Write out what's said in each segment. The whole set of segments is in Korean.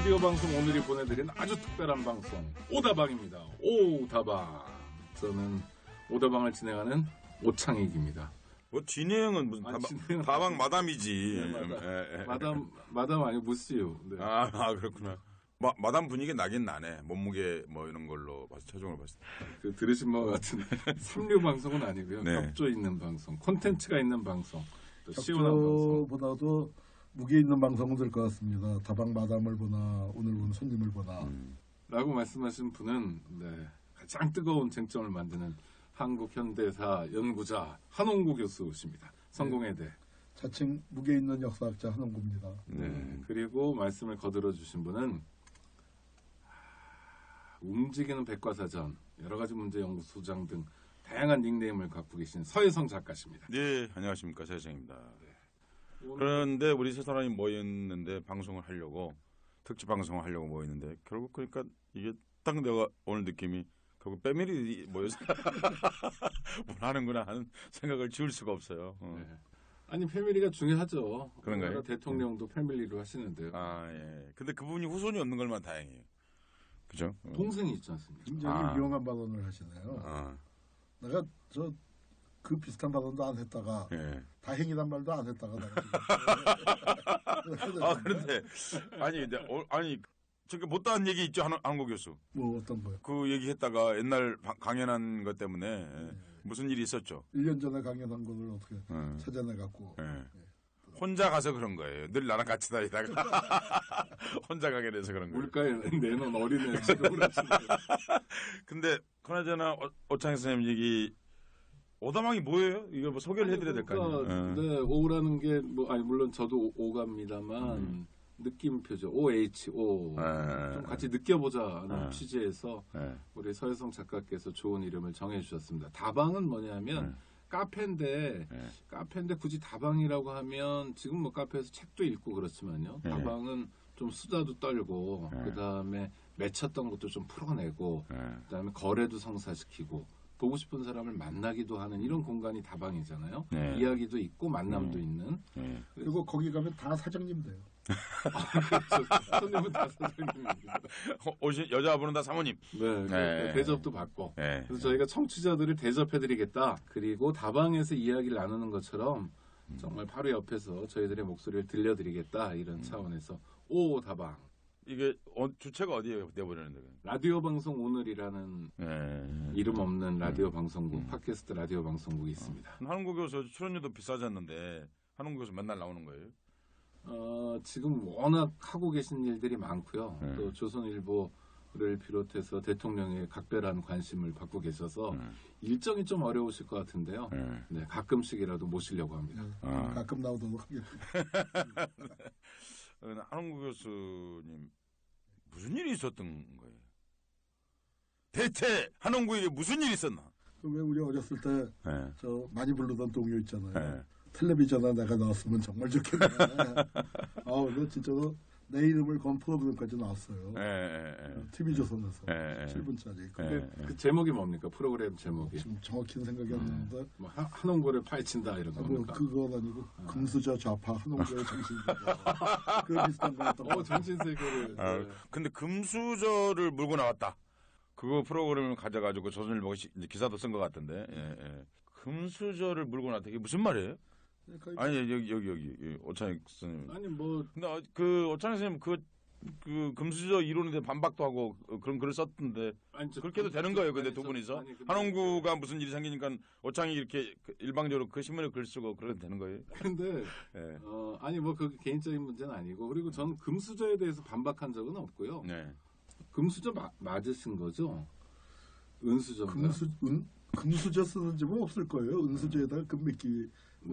라디오 방송 오늘이 보내드린 아주 특별한 방송 오다방입니다. 오다방. 저는 오다방을 진행하는 오창익입니다. 뭐 진행은 무슨 다방 마담이지. 네, 마담 아니고 무스유. 네. 그렇구나. 마담 분위기 나긴 나네. 몸무게 뭐 이런 걸로 봐서 체중을 봤을 때. 들으신 것 같은 삼류 방송은 아니고요. 네. 격조 있는 방송, 콘텐츠가 있는 방송, 또 시원한 방송. 격조보다도 무게 있는 방송은 될 것 같습니다. 다방 마담을 보나 오늘 온 손님을 보나. 라고 말씀하신 분은 가장 뜨거운 쟁점을 만드는 한국현대사 연구자 한홍구 교수십니다. 성공회대. 자칭 무게 있는 역사학자 한홍구입니다. 네. 그리고 말씀을 거들어 주신 분은 움직이는 백과사전, 여러 가지 문제 연구소장 등 다양한 닉네임을 갖고 계신 서혜성 작가십니다. 네, 안녕하십니까. 서혜성입니다. 네. 그런데 우리 세 사람이 모였는데 방송을 하려고 특집 방송을 하려고 모였는데 결국 그러니까 이게 딱 내가 오늘 느낌이 결국 패밀리 모여서 뭘 하는구나 하는 생각을 지울 수가 없어요. 네. 아니 패밀리가 중요하죠. 그런가요? 대통령도 패밀리로 하시는데요. 예. 근데 그분이 후손이 없는 걸만 다행이에요. 그죠? 동생이 있지 않습니까? 굉장히 유용한 발언을 하시네요. 내가 그 비슷한 발언도 안 했다가 다행이란 말도 안 했다가 그런데 아니 저게 못다한 얘기 있죠 한국 교수. 뭐 어떤 거요? 그 얘기했다가 옛날 강연한 것 때문에 무슨 일이 있었죠? 1년 전에 강연한 거를 어떻게 찾아내갖고. 혼자 가서 그런 거예요. 늘 나랑 같이 다니다가 혼자 강연해서 그런 거예요. 물가에 내놓은 어린애 지금으로 근데 그나저나 오창익 선생님 얘기 오다방이 뭐예요? 이거 뭐 소개를 해드려야 될 거 아니에요? 네, 오라는 게 물론 저도 오갑니다만 느낌표죠. OHO. 좀 같이 느껴보자는 취지에서 우리 서혜성 작가께서 좋은 이름을 정해주셨습니다. 다방은 뭐냐면 카페인데 굳이 다방이라고 하면 지금 뭐 카페에서 책도 읽고 그렇지만요. 다방은 좀 수다도 떨고 그다음에 맺혔던 것도 좀 풀어내고 그다음에 거래도 성사시키고 보고 싶은 사람을 만나기도 하는 이런 공간이 다방이잖아요. 이야기도 있고 만남도 있는. 그리고 거기 가면 다 사장님 돼요. 그렇죠. 손님은 다 사장님입니다. 오신 여자분은 다 사모님. 네. 대접도 받고. 그래서 저희가 청취자들을 대접해드리겠다. 그리고 다방에서 이야기를 나누는 것처럼 정말 바로 옆에서 저희들의 목소리를 들려드리겠다. 이런 차원에서 다방. 이게 주체가 어디에 내보내는데? 라디오 방송 오늘이라는 이름 없는 라디오 방송국, 팟캐스트 라디오 방송국이 있습니다. 한국 교수 출연료도 비싸졌는데 한국 교수 맨날 나오는 거예요? 지금 워낙 하고 계신 일들이 많고요. 또 조선일보를 비롯해서 대통령의 각별한 관심을 받고 계셔서 일정이 좀 어려우실 것 같은데요. 네, 가끔씩이라도 모시려고 합니다. 가끔 나오도록 하겠습니다. 한홍구 교수님 무슨 일이 있었던 거예요? 대체 한홍구에게 무슨 일이 있었나? 왜 우리 어렸을 때 저 많이 부르던 동요 있잖아요. 텔레비전에 내가 나왔으면 정말 좋겠네. 근데 진짜로 내 이름을 건 프로그램까지 나왔어요. TV조선에서 7분짜리. 근데 그 제목이 뭡니까? 프로그램 제목이? 지금 정확히는 생각이 안 나는데. 뭐 한홍구를 파헤친다 이런 겁니까? 그건 아니고 금수저 좌파 한홍구의 정신세계. 그 비슷한 거였던 거. 정신세계를. 근데 금수저를 물고 나왔다. 그거 프로그램을 가져가지고 조선일보 기사도 쓴 것 같은데. 금수저를 물고 나왔다. 이게 무슨 말이에요? 아니 여기 오창익 선생님. 아니 뭐 근데 그 오창익 선생님 그 금수저 이론에 대해 반박도 하고 그런 글을 썼던데 그렇게 해도 되는 거예요? 근데 두 분이서 한홍구가 무슨 일이 생기니까 오창익이 이렇게 일방적으로 그 신문에 글 쓰고 그래도 되는 거예요? 근데 아니 뭐 그 개인적인 문제는 아니고 그리고 저는 금수저에 대해서 반박한 적은 없고요. 금수저 맞으신 거죠? 은수저인가요? 금수저 쓰는 집은 없을 거예요. 은수저에다가 금미끼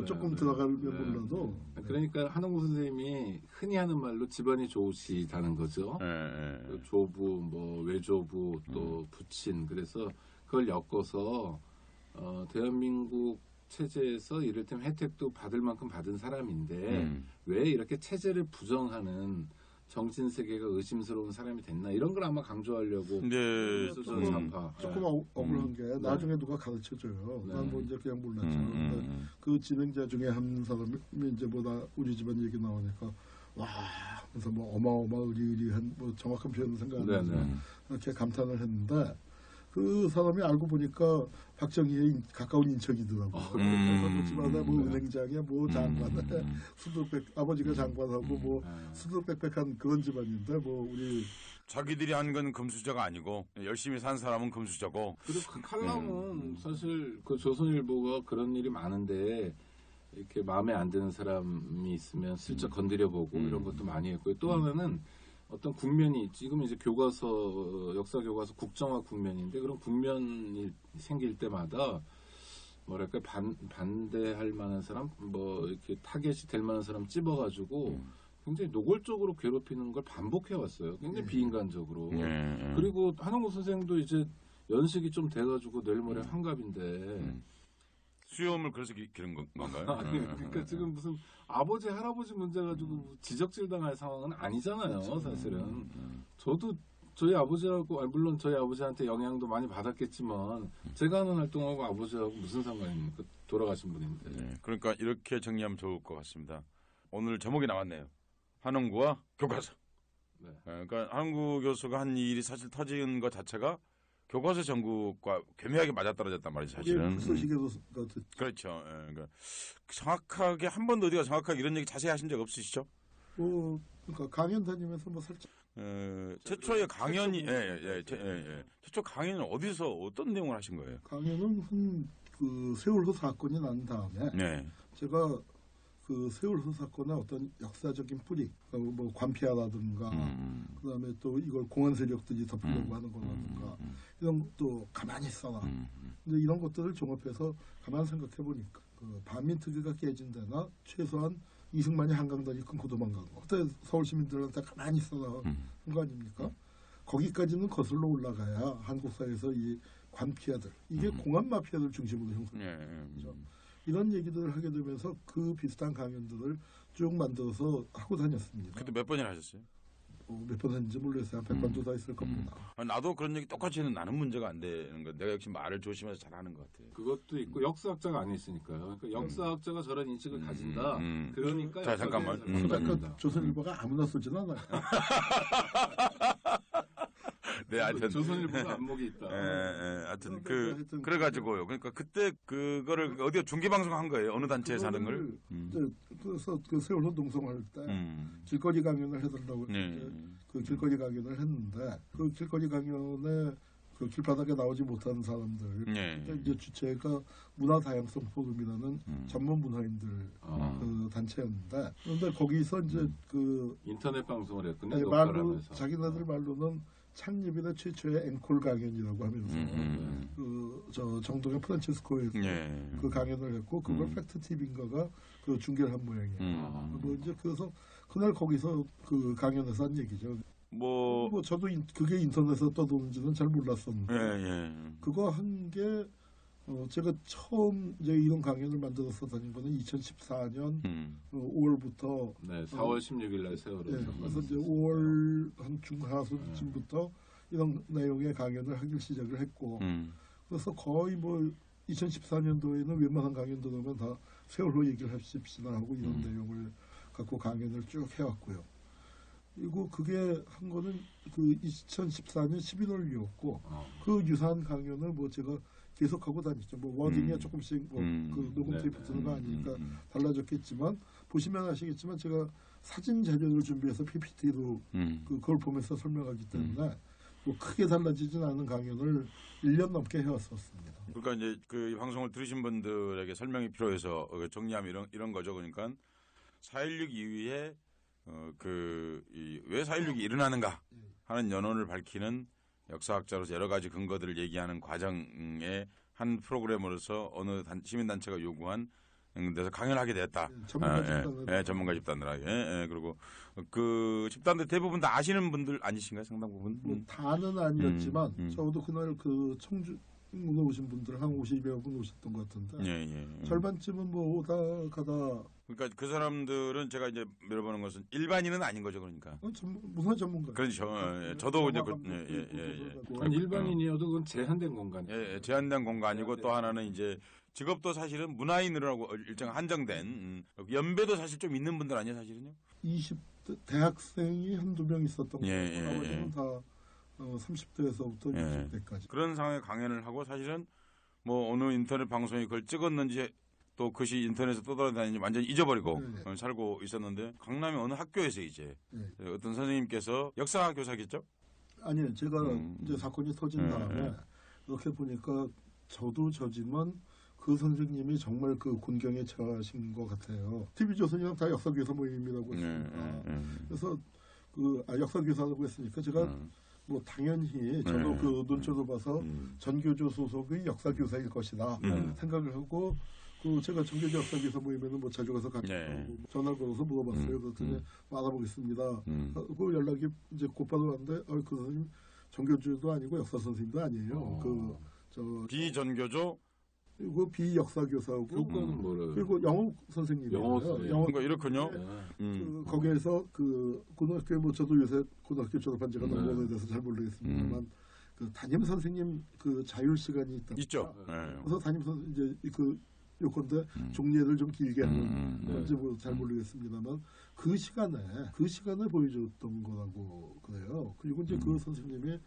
조금 들어가면 몰라도. 그러니까 한홍구 선생님이 흔히 하는 말로 집안이 좋으시다는 거죠. 조부, 뭐 외조부, 또 부친. 그래서 그걸 엮어서 대한민국 체제에서 이를테면 혜택도 받을 만큼 받은 사람인데 왜 이렇게 체제를 부정하는 정신세계가 의심스러운 사람이 됐나 이런 걸 아마 강조하려고 조금 억울한 게 나중에 누가 가르쳐줘요. 난 먼저 그냥 몰랐죠. 그 진행자 중에 한 사람이 이제 우리 집안 얘기 나오니까 와 그래서 뭐 어마어마의리한 뭐 정확한 표현은 생각 안 나지만 이렇게 감탄을 했는데 그 사람이 알고 보니까 박정희의 가까운 인척이더라고. 그래서 집안에 뭐 은행장에 뭐 장관에 아버지가 장관하고 뭐 수두룩빽빽한 그런 집안인데 뭐 우리 자기들이 한 건 금수저가 아니고 열심히 산 사람은 금수저고. 그리고 그 칼럼은 사실 그 조선일보가 그런 일이 많은데 이렇게 마음에 안 드는 사람이 있으면 슬쩍 건드려보고 이런 것도 많이 했고요. 또 하나는 어떤 국면이 지금 이제 교과서 역사 교과서 국정화 국면인데 그런 국면이 생길 때마다 뭐랄까 반대할 만한 사람 뭐 이렇게 타겟이 될 만한 사람 찝어가지고 굉장히 노골적으로 괴롭히는 걸 반복해 왔어요. 굉장히 비인간적으로. 그리고 한홍구 선생도 이제 연식이 좀 돼가지고 내일 모레 환갑인데. 수염을 그래서 기른 건가요? 아니, 그러니까 지금 무슨 아버지 할아버지 문제 가지고 지적질 당할 상황은 아니잖아요. 사실은 저도 저희 아버지하고 물론 저희 아버지한테 영향도 많이 받았겠지만 제가 하는 활동하고 아버지하고 무슨 상관입니까? 돌아가신 분인데. 네, 그러니까 이렇게 정리하면 좋을 것 같습니다. 오늘 제목이 나왔네요. 한홍구와 교과서. 네. 그러니까 한홍구 교수가 한 일이 사실 터진 것 자체가 교과서 전국과 교묘하게 맞아떨어졌단 말이죠, 사실은. 그렇죠. 예, 그러니까 정확하게 한 번도 어디가 정확하게 이런 얘기 자세히 하신 적 없으시죠? 그러니까 강연 다니면서 뭐 살짝. 최초의 강연이 최초 강연은 어디서 어떤 내용을 하신 거예요? 강연은 그 세월호 사건이 난 다음에 제가 그 세월호 사건의 어떤 역사적인 뿌리, 뭐 관피아라든가, 그다음에 또 이걸 공안 세력들이 덮으려고 하는 거라든가 이런 것도 가만히 있어라. 근데 이런 것들을 종합해서 가만히 생각해 보니까 그 반민특위가 깨진 데나 최소한 이승만이 한강다리 끊고 도망가고 그때 서울 시민들한테 가만히 있어라 한 거 아닙니까? 거기까지는 거슬러 올라가야 한국 사회에서 이 관피아들, 이게 공안 마피아들 중심으로 형성되죠. 이런 얘기들을 하게 되면서 그 비슷한 강연들을 쭉 만들어서 하고 다녔습니다. 그때 몇 번이나 하셨어요? 몇 번 했는지 모르겠어요. 한 100번도 다 했을 겁니다. 나도 그런 얘기 똑같이 해도 나는 문제가 안 되는 거. 내가 역시 말을 조심해서 잘하는 것 같아요. 그것도 있고 역사학자가 아니었으니까요. 그러니까 역사학자가 저런 인식을 가진다. 그러니까 자 잠깐만. 조선일보가 아무나 쓰진 않아요. 네, 하여튼 조선일보는 안목이 있다. 하여튼 그래가지고요. 그러니까 그때 그거를 어디가 중계 방송한 거예요? 어느 단체에서 하는 걸? 그래서 그 세월호 농성할 때 길거리 강연을 해달라고 그 길거리 강연을 했는데 그 길거리 강연에 그 길바닥에 나오지 못하는 사람들 그때 이제 주체가 문화 다양성 포럼이라는 전문 문화인들 그 단체였는데 그런데 거기서 이제 그 인터넷 방송을 했군요. 말로 자기네들 말로는 창립이나 최초의 앵콜 강연이라고 하면서 저 정동의 프란체스코에서 그 강연을 했고 그걸 팩트 TV인가가 그 중계를 한 모양이에요. 뭐 이제 그래서 그날 거기서 그 강연에서 한 얘기죠. 뭐 저도 그게 인터넷에서 떠도는지는 잘 몰랐었는데 그거 한 게 제가 처음 이제 이런 강연을 만들어서 다닌 거는 2014년 5월부터 4월 16일 날 세월호 그래서 이제 5월 한 중하순쯤부터 이런 내용의 강연을 하기 시작을 했고 그래서 거의 뭐 2014년도에는 웬만한 강연들은 다 세월호 얘기를 합시다 하고 이런 내용을 갖고 강연을 쭉 해왔고요. 그리고 그게 한 거는 그 2014년 11월이었고 그 유사한 강연을 뭐 제가 계속하고 다녔죠. 뭐 워딩이 조금씩 그 녹음 테이프가 아니니까 달라졌겠지만 보시면 아시겠지만 제가 사진 자료를 준비해서 PPT로 그걸 보면서 설명하기 때문에 뭐 크게 달라지진 않은 강연을 1년 넘게 해왔었습니다. 그러니까 이제 그 방송을 들으신 분들에게 설명이 필요해서 정리하면 이런 거죠. 그러니까 4.16 이후에 왜 4.16이 일어나는가 하는 연원을 밝히는 역사학자로서 여러 가지 근거들을 얘기하는 과정의 한 프로그램으로서 어느 시민단체가 요구한 데서 강연하게 됐다. 전문가 집단들에게. 그리고 그 집단들 대부분 다 아시는 분들 아니신가요? 상당 부분? 뭐 다는 아니었지만 저도 그날 그 청주 오신 분들 한 50여 분 오셨던 것 같은데 절반쯤은 뭐 오다 가다. 그러니까 그 사람들은 제가 이제 물어보는 것은 일반인은 아닌 거죠, 그러니까. 문화 전문가. 그렇죠. 저도 이제 일반인이어도 그건 제한된 공간이에요. 제한된 공간이고 또 하나는 이제 직업도 사실은 문화인으로라고 일정 한정된 연배도 사실 좀 있는 분들 아니에요, 사실은요? 대학생이 한두 명 있었던 거예요. 나머지는 다 30대에서부터 60대까지. 그런 상황에 강연을 하고 사실은 뭐 어느 인터넷 방송이 그걸 찍었는지 또 그것이 인터넷에 떠돌아다니는지 완전히 잊어버리고 살고 있었는데 강남의 어느 학교에서 이제 어떤 선생님께서 역사 교사겠죠? 아니요, 제가 이제 사건이 터진 다음에 이렇게 보니까 저도 저지만 그 선생님이 정말 그 곤경에 처하신 것 같아요. TV조선이랑 다 역사교사 모임이라고 했습니다. 그래서 역사교사라고 했으니까 제가 뭐 당연히 저도 그 눈초도 봐서 전교조 소속의 역사교사일 것이다 생각을 하고 제가 전교조 역사교사 모임에는 뭐 자주 가서 같이 전화를 걸어서 물어봤어요. 그랬더니 알아보겠습니다. 그 연락이 이제 곧바로 왔는데 그 선생님 전교조도 아니고 역사 선생님도 아니에요. 비전교조 그리고 비역사교사고 그리고 영어 선생님이에요. 그러니까 이렇군요. 거기에서 그 고등학교에 뭐 저도 요새 고등학교 졸업한 지가 너무 오래돼서 잘 모르겠습니다만 그 담임 선생님 그 자율 시간이 있죠. 그래서 담임 선생님 이제 그 요건데 종례를 좀 길게 하는 뭔지 뭐 잘 모르겠습니다만 그 시간에 보여줬던 거라고 그래요. 그리고 이제 그 선생님이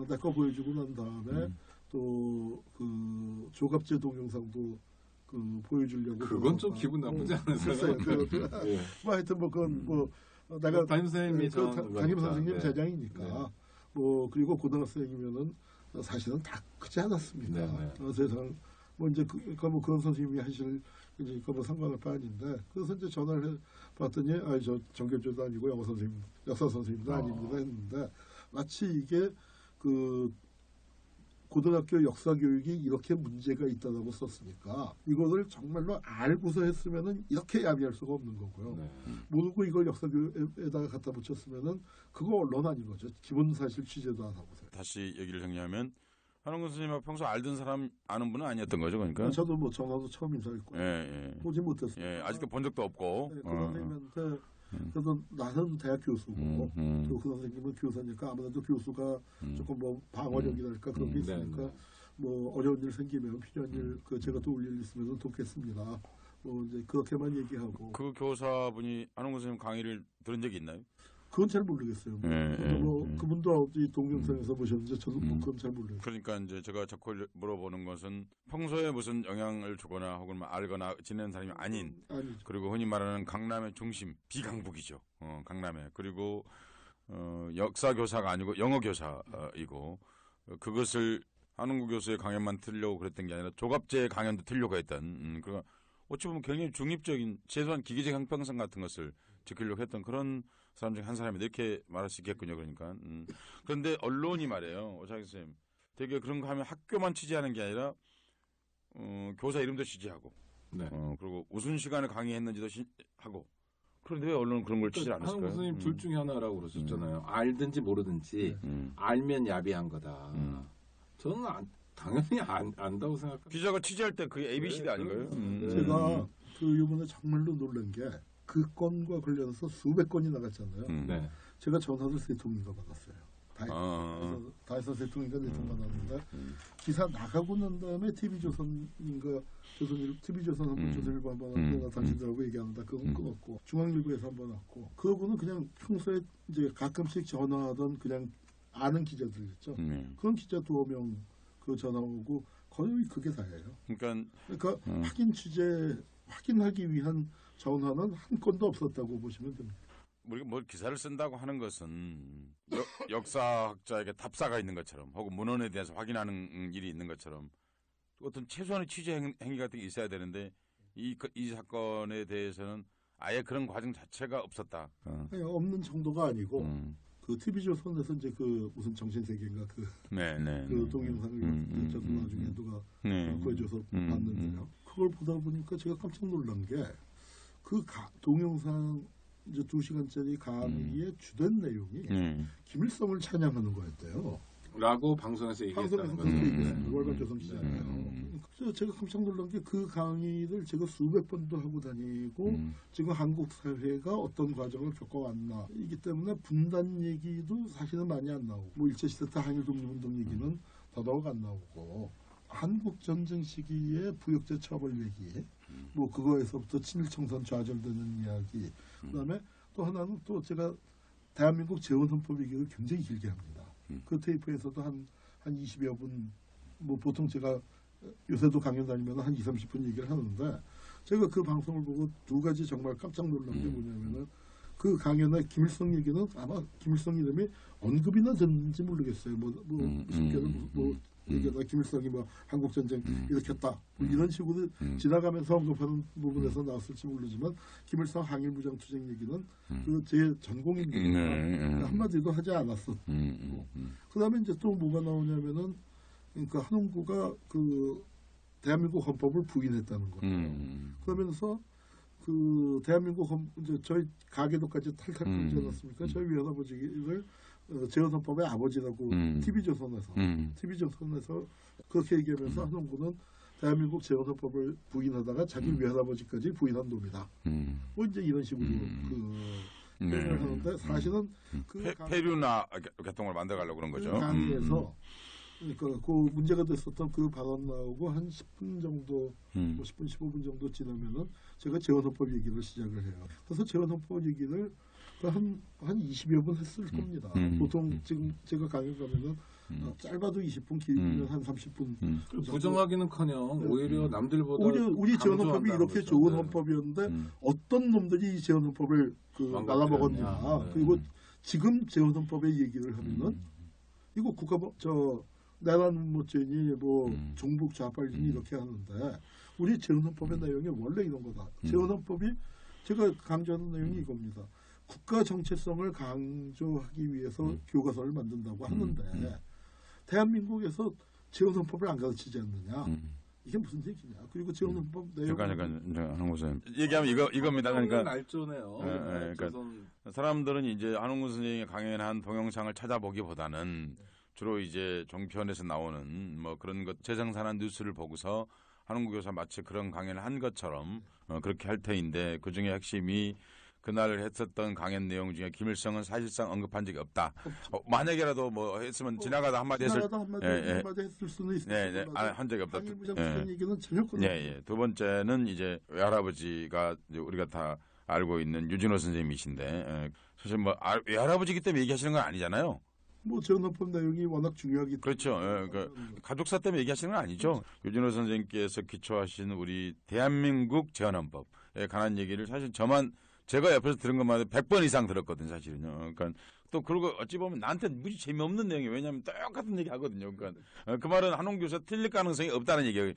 내 거 보여주고 난 다음에 또 그 조갑제 동영상도 그 보여주려고 그건 좀 기분 나쁘지 않으세요? 뭐 하여튼 뭐 그건 뭐 내가 담임 선생님이 담임 선생님 제장이니까 뭐 그리고 고등학생이면은 사실은 다 크지 않았습니다. 세상 뭐 이제 뭐 그런 선생님이 하실 이제 뭐 상관할 바 아닌데 그래서 이제 전화를 해봤더니 저 정교조도 아니고 영어 선생님, 역사 선생님도 아닙니다 했는데 마치 이게 그 고등학교 역사 교육이 이렇게 문제가 있다고 썼으니까 이거를 정말로 알고서 했으면은 이렇게 야비할 수가 없는 거고요. 모르고 이걸 역사 교육에다가 갖다 붙였으면은 그거 언론 아닌 거죠. 기본 사실 취재도 안 하고서. 다시 얘기를 정리하면 한홍근 선생님하고 평소 알던 사람 아는 분은 아니었던 거죠, 그러니까. 저도 뭐 전화도 처음 인사했고 보지 못했어요. 아직도 본 적도 없고. 그 선생님한테 그래서 나는 대학 교수고 또 그 선생님은 교사니까 아무래도 교수가 조금 뭐 방어력이랄까 그런 게 있으니까 뭐 어려운 일 생기면 필요한 일 그 제가 도울 일 있으면 돕겠습니다. 뭐 이제 그렇게만 얘기하고. 그 교사분이 한홍근 선생님 강의를 들은 적이 있나요? 그건 잘 모르겠어요. 뭐 그분도 이 동영상에서 보셨는데 저도 뭐 그건 잘 모르겠어요. 그러니까 이제 제가 자꾸 물어보는 것은 평소에 무슨 영향을 주거나 혹은 알거나 지내는 사람이 아니죠. 그리고 흔히 말하는 강남의 중심 비강북이죠. 강남에 그리고 역사 교사가 아니고 영어 교사이고 그것을 한홍구 교수의 강연만 들으려고 그랬던 게 아니라 조갑제 강연도 들으려고 했던 그러니까 어찌 보면 굉장히 중립적인 최소한 기계적 형평성 같은 것을 지키려고 했던 그런 사람 중 한 사람이 이렇게 말할 수 있겠군요. 그러니까 그런데 언론이 말이에요. 오창희 선생님 되게 그런 거 하면 학교만 취재하는 게 아니라 교사 이름도 취재하고 그리고 무슨 시간에 강의했는지도 하고 그런데 왜 언론은 그런 걸 취재 안 했을까요? 한홍근 선생님 둘 중에 하나라고 그러셨잖아요. 알든지 모르든지 알면 야비한 거다. 저는 당연히 안다고 생각합니다. 기자가 취재할 때 그게 ABCD 아닌가요? 제가 그 이번에 정말로 놀란 게 그 건과 관련해서 수백 건이 나갔잖아요. 제가 전화를 3통인가 받았어요. 다해서 3통인가 4통 받았는데 기사 나가고 난 다음에 TV조선인가 TV조선 한번 조선일보 한번 왔고 나 당신들하고 얘기합니다. 그건 끊었고 중앙일보에서 한번 왔고 그거는 그냥 평소에 이제 가끔씩 전화하던 그냥 아는 기자들 있죠. 그런 기자 2명 그 전화 오고 거의 그게 다예요. 그러니까 확인하기 위한 전화는 한 건도 없었다고 보시면 됩니다. 우리가 뭘 기사를 쓴다고 하는 것은 역사학자에게 답사가 있는 것처럼 혹은 문헌에 대해서 확인하는 일이 있는 것처럼 어떤 최소한의 취재 행위 같은 게 있어야 되는데 이 사건에 대해서는 아예 그런 과정 자체가 없었다. 아니, 없는 정도가 아니고 그 TV조선에서 이제 그 무슨 정신세계인가 그 동영상을 저도 나중에 누가 보여줘서 봤는데요. 그걸 보다 보니까 제가 깜짝 놀란 게 그 동영상 이제 2시간짜리 강의의 주된 내용이 김일성을 찬양하는 거였대요. 라고 방송에서 얘기했다는 거죠. 월간조선 기자예요. 그래서 제가 깜짝 놀란 게 그 강의를 제가 수백 번도 하고 다니고 지금 한국 사회가 어떤 과정을 겪어왔나 이기 때문에 분단 얘기도 사실은 많이 안 나오고 뭐 일제시대 때 한일 독립운동 얘기는 더더욱 안 나오고 한국 전쟁 시기에 부역제 처벌 얘기 뭐 그거에서부터 친일청산 좌절되는 이야기 그다음에 또 하나는 또 제가 대한민국 재헌헌법 얘기를 굉장히 길게 합니다. 그 테이프에서도 한 20여 분, 뭐 보통 제가 요새도 강연 다니면 한 20-30분 얘기를 하는데 제가 그 방송을 보고 두 가지 정말 깜짝 놀란 게 뭐냐면은 그 강연의 김일성 얘기는 아마 김일성 이름이 언급이나 됐는지 모르겠어요. 무슨 개는 얘기하다 김일성이 뭐 한국 전쟁 일으켰다 뭐 이런 식으로 지나가면서 언급하는 부분에서 나왔을지 모르지만 김일성 항일 무장 투쟁 얘기는 그 제 전공입니다. 한마디도 하지 않았었고 그다음에 이제 또 뭐가 나오냐면은 그러니까 한홍구가 그 대한민국 헌법을 부인했다는 거예요. 그러면서 그 대한민국 이제 저희 가계도까지 탈탈 털지 않았습니까? 저희 외할아버지를 재헌헌법의 아버지라고 TV조선에서 그렇게 얘기하면서 한홍구는 대한민국 재헌헌법을 부인하다가 자기 외할아버지까지 부인한 놈이다. 뭐 이제 이런 식으로 표현을 하는데 사실은 그 폐류나 개통을 만들어가려고 그런 거죠. 강의에서 그러니까 그 문제가 됐었던 그 발언 나오고 한 10분 정도, 뭐 10분, 15분 정도 지나면은 제가 재헌헌법 얘기를 시작을 해요. 그래서 재헌헌법 얘기를 한 20여 분 했을 겁니다. 보통 지금 제가 강의 가면은 짧아도 20분, 길면 한 30분. 부정하기는커녕 오히려 남들보다 우리 재헌헌법이 이렇게 거죠. 좋은 헌법이었는데 어떤 놈들이 이 재헌헌법을 말아먹었냐. 그리고 지금 재헌헌법의 얘기를 하면은 이거 내란 모죄니 뭐 종북 좌빨이니 이렇게 하는데 우리 재헌헌법의 내용이 원래 이런 거다. 재헌헌법이 제가 강조하는 내용이 이겁니다. 국가 정체성을 강조하기 위해서 교과서를 만든다고 하는데 대한민국에서 재헌헌법을 안 가르치지 않느냐. 이게 무슨 얘기냐. 그리고 재헌헌법 내용. 그러니까 한홍구 선생님 얘기하면 이겁니다. 그러니까 알조네요. 그러니까 사람들은 이제 한홍구 선생님이 강연한 동영상을 찾아보기보다는 주로 이제 종편에서 나오는 뭐 그런 것 재생산한 뉴스를 보고서 한홍구 교사 마치 그런 강연을 한 것처럼 그렇게 할 테인데 그 중에 핵심이 그날 했었던 강연 내용 중에 김일성은 사실상 언급한 적이 없다. 만약에라도 뭐 했으면 지나가다 한마디 했을 수는 있을 한 적이 없다. 얘기는 전혀 두 번째는 이제 외할아버지가 이제 우리가 다 알고 있는 유진호 선생님이신데 사실 뭐 외할아버지기 때문에 얘기하시는 건 아니잖아요. 뭐 재헌헌법 내용이 워낙 중요하기 때문에. 그렇죠. 그러니까 가족사 때문에 얘기하시는 건 아니죠. 유진호 선생님께서 기초하신 우리 대한민국 재헌헌법에 관한 얘기를 사실 제가 옆에서 들은 것만 해도 100번 이상 들었거든요, 사실은요. 그러니까 또 그러고 어찌 보면 나한테 무지 재미없는 내용이에요. 왜냐하면 똑같은 얘기 하거든요. 그러니까 그 말은 한홍구 교사 틀릴 가능성이 없다는 얘기예요.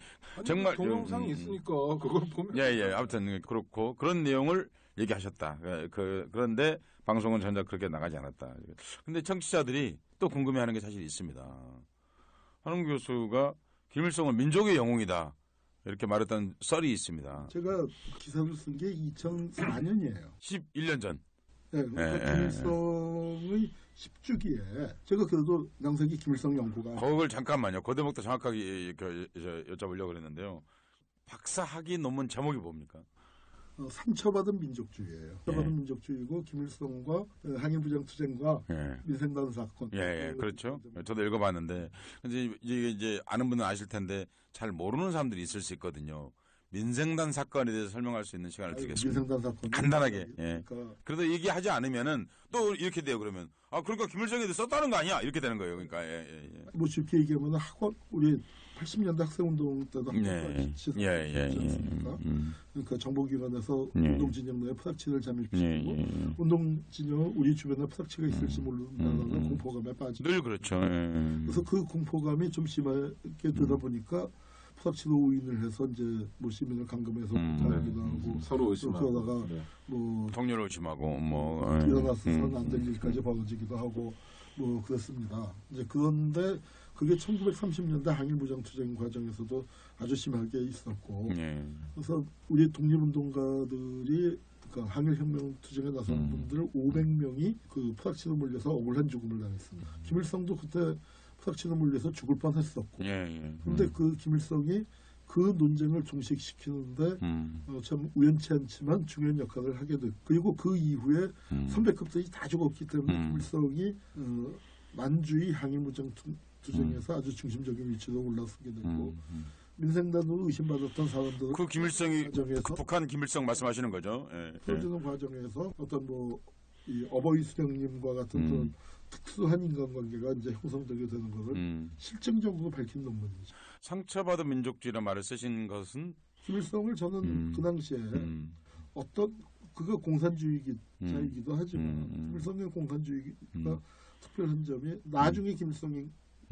정말 동영상이 있으니까 그걸 보면. 아무튼 그렇고 그런 내용을 얘기하셨다. 그런데 방송은 전혀 그렇게 나가지 않았다. 근데 청취자들이 또 궁금해하는 게 사실 있습니다. 한홍구 교수가 김일성은 민족의 영웅이다. 이렇게 말했던 썰이 있습니다. 제가 기사를 쓴 게 2004년이에요. 11년 전. 네, 그러니까 김일성의 10주기에 제가 그래도 명색이 김일성 연구가. 그걸 잠깐만요. 그 대목도 정확하게 여쭤보려고 그랬는데요. 박사학위 논문 제목이 뭡니까? 상처받은 민족주의예요. 상처받은 민족주의고 김일성과 항일부장투쟁과 민생단 사건. 그렇죠. 저도 읽어봤는데 이제 아는 분은 아실 텐데 잘 모르는 사람들이 있을 수 있거든요. 민생단 사건에 대해서 설명할 수 있는 시간을 드리겠습니다. 민생단 사건 간단하게. 그러니까. 그래도 얘기하지 않으면은 또 이렇게 돼요. 그러면 그러니까 김일성이 썼다는 거 아니야? 이렇게 되는 거예요. 그러니까 뭐 쉽게 얘기하면 학원 우리 80년대 학생운동 때도 그러니까 정보기관에서 운동진영 내에 프락치를 잠입시키고 운동진영 우리 주변에 프락치가 있을지 모른다는 공포감에 빠지고 늘 그렇죠. 그래서 그 공포감이 좀 심하게 되다 보니까 프락치로 우인을 해서 이제 뭐 시민을 감금해서 하기도 하고 서로 의심하고 그러다가 뭐 동료를 의심하고 뭐 일어나서는 안 될 일까지 벌어지기도 하고 뭐 그렇습니다. 이제 그런데 그게 1930년대 항일무장투쟁 과정에서도 아주 심하게 있었고 그래서 우리 독립운동가들이 그러니까 항일혁명 투쟁에 나선 분들 500명이 그 프락치로 몰려서 억울한 죽음을 당했습니다. 김일성도 그때 프락치로 몰려서 죽을 뻔했었고 그런데 그 김일성이 그 논쟁을 종식시키는데 참 우연치 않지만 중요한 역할을 하게 됐고 그리고 그 이후에 선배급들이 다 죽었기 때문에 김일성이 만주의 항일무장 투쟁에서 아주 중심적인 위치로 올라서게 됐고 민생단으로 의심받았던 사람들 그 김일성이 그 북한 김일성 말씀하시는 거죠? 예. 풀어주는 과정에서 어떤 이 어버이 수령님과 같은 그런 특수한 인간관계가 이제 형성되게 되는 것을 실증적으로 밝힌 논문이죠. 상처받은 민족주의라는 말을 쓰신 것은 김일성을 저는 그 당시에 어떤 그거 공산주의자이기도 하지만 김일성의 공산주의가 특별한 점이 나중에 김일성이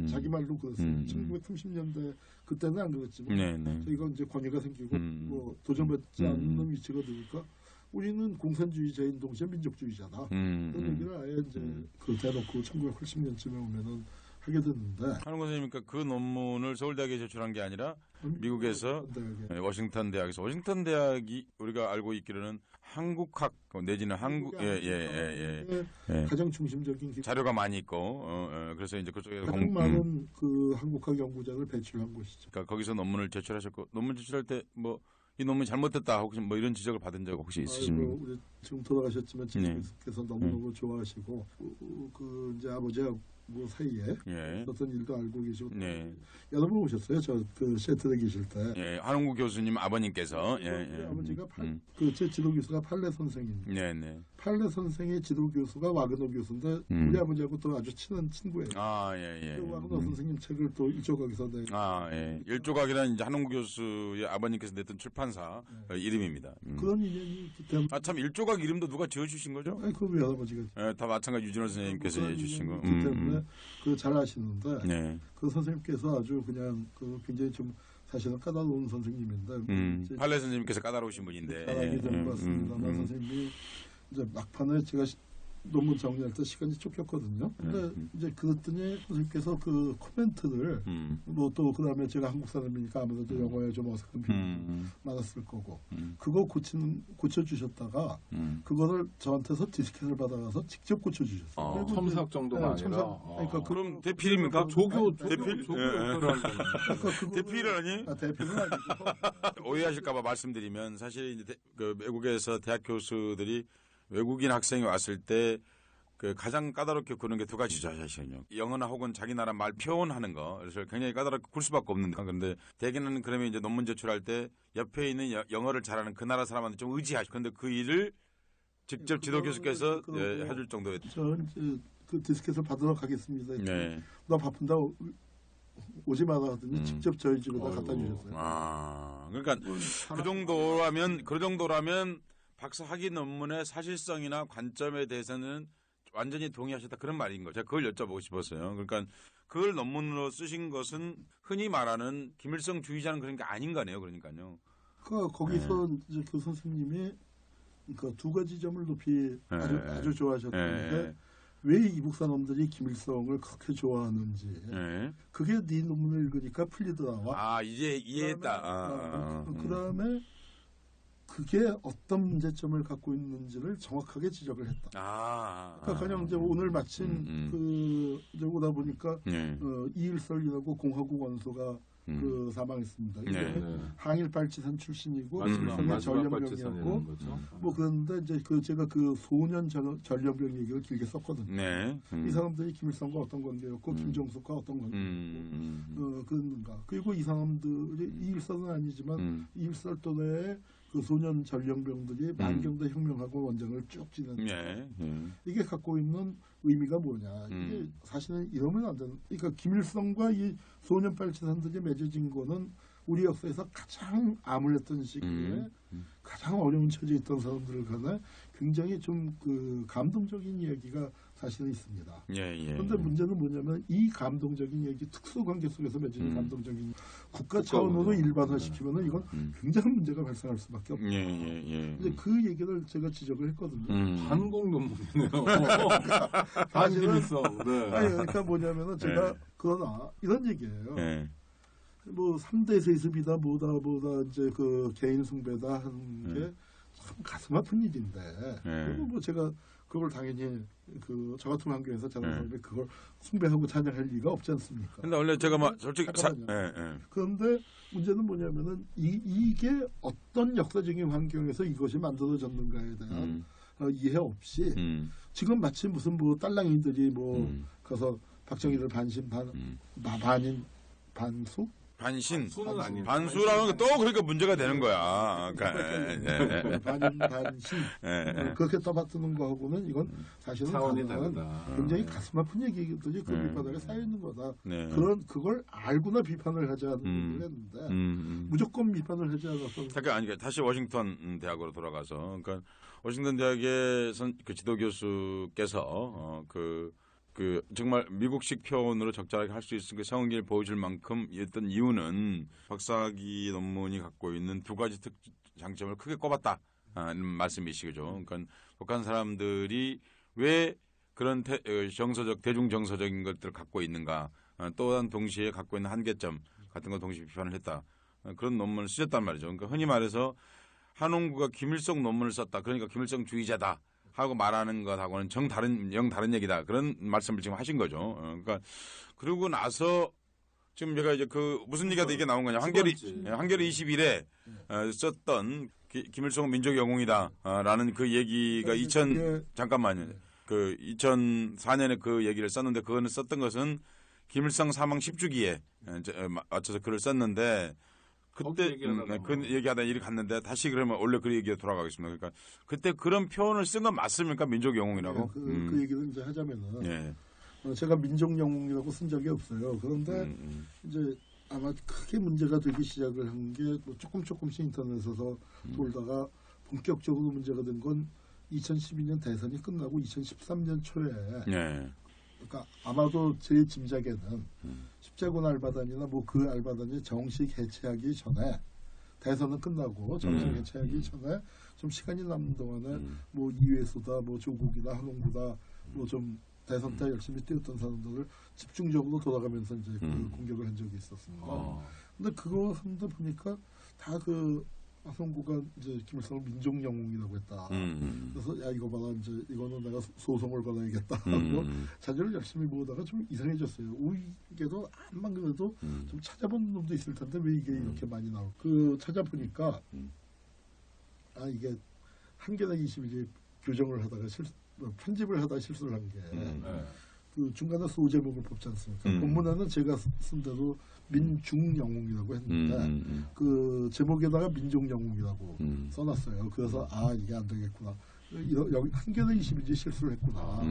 자기 말로 그랬어요. 1930년대 그때는 안 그랬지만 저희가 이제 권위가 생기고 뭐 도전받지 않는 위치가 되니까 우리는 공산주의자인 동시에 민족주의자다. 그런 얘기를 아예 이제 그 대놓고 1980년쯤에 오면은 하게 됐는데. 하는 거 선생님이니까 그 논문을 서울대학에 제출한 게 아니라 미국에서 워싱턴 대학에서 워싱턴 대학이 우리가 알고 있기로는 한국학 내지는 한국 가장 중심적인 자료가 많이 있고 그래서 이제 그쪽에서 가장 많은 그 한국학 연구자를 배출한 곳이죠. 그러니까 거기서 논문을 제출하셨고 논문 제출할 때 뭐 이 논문이 잘못됐다 혹시 뭐 이런 지적을 받은 적 혹시 있으십니까? 우리 지금 돌아가셨지만 지금께서 너무너무 좋아하시고 그 이제 아버지하고 사이에 어떤 일도 알고 계시고 여러 번 오셨어요. 저 그 세트에 계실 때. 한웅구 교수님 아버님께서 아버지가 그 제 지도 교수가 팔레 선생입니다. 팔레 선생의 지도 교수가 와그너 교수인데 우리 아버지하고 또 아주 친한 친구예요. 그 와그너 선생님 책을 또 일조각에서 일조각이라는 이제 한웅구 교수의 아버님께서 냈던 출판사 이름입니다. 그런 인연이 있기 때문에. 참 일조각 이름도 누가 지어주신 거죠? 아니 그 우리 할아버지가. 다 마찬가지 유진호 선생님께서 해주신 거. 때문에 그 잘 아시는데 그 선생님께서 아주 그냥 그 굉장히 좀 사실은 까다로운 선생님인데 팔레 선생님께서 까다로우신 분인데 잘하게 된 것 같습니다만 선생님이 이제 막판에 제가 논문 정리할 때 시간이 쫓겼거든요. 근데 이제 그랬더니 선생님께서 그 코멘트를 뭐 또 그다음에 제가 한국 사람이니까 아무래도 영어에 좀 어색한 표현이 많았을 거고 그거 고쳐주셨다가 그거를 저한테서 디스켓을 받아가서 직접 고쳐주셨어요. 첨삭 정도가 아니라. 그러니까 그럼 대필입니까? 조교 대필? 대필은 아니? 대필은 아니고. 오해하실까봐 말씀드리면 사실 이제 그 외국에서 대학 교수들이 외국인 학생이 왔을 때 그 가장 까다롭게 구는 게 두 가지죠, 사실은요. 영어나 혹은 자기 나라 말 표현하는 거. 그래서 굉장히 까다롭게 굴 수밖에 없는데. 그런데 대개는 그러면 이제 논문 제출할 때 옆에 있는 영어를 잘하는 그 나라 사람한테 좀 의지하시고. 그런데 그 일을 직접 지도 교수께서 해줄 정도였죠. 저는 그 디스켓을 받으러 가겠습니다. 나 바쁜다. 오지 마라 하더니 직접 저희 집에다 갖다 주셨어요. 그러니까 그 정도라면 박사 학위 논문의 사실성이나 관점에 대해서는 완전히 동의하셨다 그런 말인 거죠. 제가 그걸 여쭤보고 싶었어요. 그러니까 그걸 논문으로 쓰신 것은 흔히 말하는 김일성 주의자는 그런 게 아닌 거네요. 그러니까요. 거기서 이제 그 선생님이 그 두 가지 점을 높이 아주 좋아하셨는데 왜 이북 사람들이 김일성을 그렇게 좋아하는지 그게 네 논문을 읽으니까 풀리더라. 이제 이해했다. 그다음에 그게 어떤 문제점을 갖고 있는지를 정확하게 지적을 했다. 그러니까 그냥 이제 오늘 마침 그 이제 오다 보니까 이일설이라고 공화국 원소가 그 사망했습니다. 항일 발치산 출신이고 김일성의 전령병이었고 뭐 그런데 이제 제가 그 소년 전령병 얘기를 길게 썼거든요. 이 사람들이 김일성과 어떤 관계였고 김정숙과 어떤 관계였고 그런가. 그리고 이 사람들이 이일설은 아니지만 이일설 또래의 그 소년 전령병들이 만경대 혁명하고 원정을 쭉 지낸 이게 갖고 있는 의미가 뭐냐. 이게 사실은 이러면 안 되는. 그러니까 김일성과 이 소년 발치산들이 맺어진 거는 우리 역사에서 가장 암울했던 시기에 가장 어려운 처지에 있던 사람들을 간에 굉장히 좀 그 감동적인 이야기가 사실은 있습니다. 그런데 문제는 뭐냐면 이 감동적인 얘기, 특수관계 속에서 맺어진 감동적인 국가 차원으로 일반화시키면은 이건 굉장한 문제가 발생할 수밖에 없다. 근데 그 얘기를 제가 지적을 했거든요. 한국 논문이네요. 사실은 그러니까 뭐냐면은 제가 그러나 이런 얘기예요. 뭐 3대 세습이다 뭐다 이제 그 개인 숭배다 하는 게 참 가슴 아픈 일인데 그리고 뭐 제가 그걸 당연히 그 저 같은 환경에서 저는 그걸 숭배하고 찬양할 리가 없지 않습니까? 근데 원래 제가 막 솔직히 그런데 문제는 뭐냐면은 이게 어떤 역사적인 환경에서 이것이 만들어졌는가에 대한 이해 없이 지금 마치 무슨 뭐 딸랑이들이 뭐 가서 박정희를 반신 반인 반수 반신. 반수는 아닌. 반수라는 게 또 그러니까 문제가 되는 거야. 반신. 그렇게 떠받드는 거하고는 이건 사실은 차원이 다르다. 굉장히 가슴 아픈 얘기거든요. 그 밑바닥에 쌓여 있는 거다. 네. 그걸 알고나 비판을 하지 않은 얘기를 했는데 무조건 비판을 하지 않았던. 잠깐 아니 다시 워싱턴 대학으로 돌아가서 그러니까 워싱턴 대학의 그 지도 교수께서 그 정말 미국식 표현으로 적절하게 할 수 있는 그 성의를 보여줄 만큼이었던 이유는 박사학위 논문이 갖고 있는 두 가지 장점을 크게 꼽았다. 말씀이시죠. 그러니까 북한 사람들이 왜 그런 정서적 대중 정서적인 것들을 갖고 있는가, 또한 동시에 갖고 있는 한계점 같은 걸 동시에 비판을 했다. 그런 논문을 쓰셨단 말이죠. 그러니까 흔히 말해서 한홍구가 김일성 논문을 썼다. 그러니까 김일성주의자다. 하고 말하는 것하고는 영 다른 얘기다. 그런 말씀을 지금 하신 거죠. 그러니까 그러고 나서 지금 제가 이제 그 무슨 얘기가 이게 나온 거냐. 한겨레 21에 썼던 김일성은 민족 영웅이다라는 그 얘기가 잠깐만요. 그 2004년에 그 얘기를 썼는데 그거는 썼던 것은 김일성 사망 10주기에 맞춰서 글을 썼는데 그때 그 얘기하다 일이 갔는데 다시 그러면 원래 그 얘기에 돌아가겠습니다. 그러니까 그때 그런 표현을 쓴 건 맞습니까? 민족 영웅이라고? 그 얘기를 이제 하자면은 예. 제가 민족 영웅이라고 쓴 적이 없어요. 그런데 이제 아마 크게 문제가 되기 시작을 한 게 뭐 조금씩 인터넷에서 돌다가 본격적으로 문제가 된 건 2012년 대선이 끝나고 2013년 초에. 예. 그러니까 아마도 제 짐작에는 십자군 알바단이나 뭐 그 알바단이 정식 해체하기 전에 대선은 끝나고 정식 해체하기 전에 좀 시간이 남는 동안에 뭐 이회수다, 뭐 조국이다, 한홍구다, 뭐 좀 대선 때 열심히 뛰었던 사람들을 집중적으로 돌아가면서 이제 그 공격을 한 적이 있었습니다. 근데 그거 하는데 보니까 다 그 한홍구가 이제 김일성을 민족 영웅이라고 했다. 그래서 야 이거 봐라 이제 이거는 내가 소송을 받아야겠다 하고 자료를 열심히 모으다가 좀 이상해졌어요. 이게도 한만 그래도 좀 찾아본 놈도 있을 텐데 왜 이게 이렇게 많이 나올? 그 찾아보니까 이게 한겨레 21이 교정을 하다가 편집을 하다 실수를 한 게 그 중간에 소제목을 뽑지 않습니까? 본문에는 제가 쓴 대로 민중영웅이라고 했는데 그 제목에다가 민족영웅이라고 써놨어요. 그래서 이게 안 되겠구나. 여기 한겨레 21이 실수를 했구나.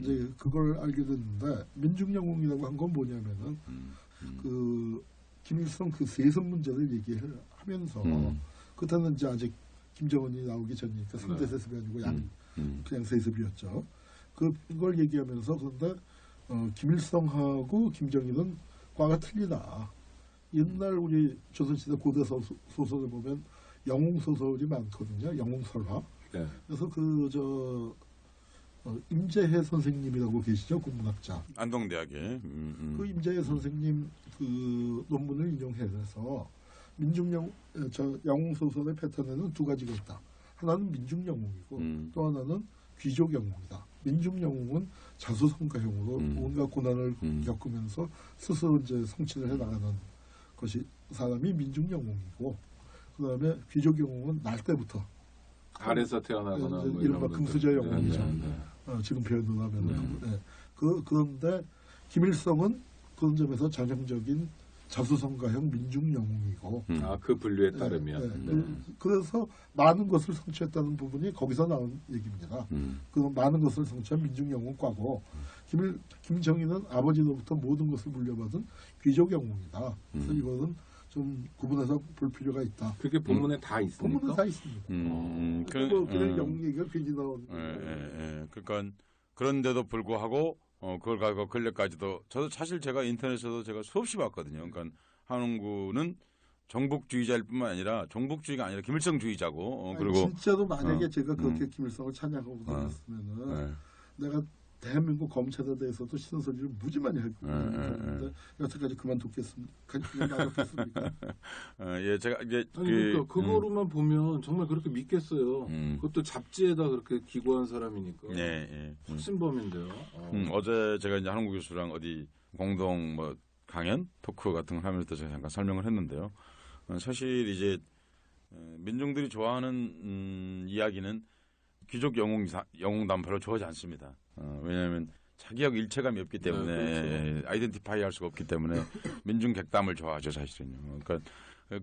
이제 그걸 알게 됐는데 민중영웅이라고 한 건 뭐냐면은 그 김일성 그 세습 문제를 얘기하면서 그때는 이제 아직 김정은이 나오기 전이니까 3대 세습이 아니고 그냥 세습이었죠. 그걸 얘기하면서 그런데 김일성하고 김정일은 과가 틀리다. 옛날 우리 조선시대 고대 소설에 보면 영웅 소설이 많거든요. 영웅설화. 네. 그래서 임재해 선생님이라고 계시죠, 국문학자. 안동대학에. 그 임재해 선생님 그 논문을 인용해서 영웅 소설의 패턴에는 두 가지가 있다. 하나는 민중 영웅이고 또 하나는 귀족 영웅이다. 민중 영웅은 자수성가형으로 온갖 고난을 겪으면서 스스로 이제 성취를 해나가는 것이 사람이 민중 영웅이고, 그 다음에 귀족 영웅은 날 때부터 달에서 태어나거나 뭐 이른바 금수저 영웅이죠. 지금 표현을 하면 그런데 김일성은 그런 점에서 전형적인 자수성가형 민중 영웅이고 그 분류에 따르면 그래서 많은 것을 성취했다는 부분이 거기서 나온 얘기입니다. 그 많은 것을 성취한 민중 영웅과고 김정일은 아버지로부터 모든 것을 물려받은 귀족 영웅이다. 그래서 이거는 좀 구분해서 볼 필요가 있다. 그게 본문에 다 있습니까? 본문에 다 있습니다. 그냥 영웅 얘기가 괜히 나온. 그러니까 그런데도 불구하고 그걸 가지고 근래까지도 저도 사실 제가 인터넷에서도 제가 수없이 봤거든요. 그러니까 한홍구는 정복주의자일 뿐만 아니라 정복주의가 아니라 김일성주의자고 그리고 진짜로 만약에 제가 그렇게 김일성을 찬양하고 다녔으면은 내가 대한민국 검찰에 대해서도 싫은 소리를 무지 많이 할 거예요. 여태까지 그만뒀겠습니까? 예, 제가 이제 그러니까 그거로만 보면 정말 그렇게 믿겠어요. 그것도 잡지에다 그렇게 기고한 사람이니까. 확신범인데요. 어제 제가 이제 한홍구 교수랑 어디 공동 뭐 강연 토크 같은 거 하면서 제가 잠깐 설명을 했는데요. 사실 이제 민중들이 좋아하는 이야기는 귀족 영웅담 별로 좋아하지 않습니다. 왜냐하면 자기하고 일체감이 없기 때문에 그렇죠. 아이덴티파이 할 수가 없기 때문에 민중 객담을 좋아하죠 사실은요. 그러니까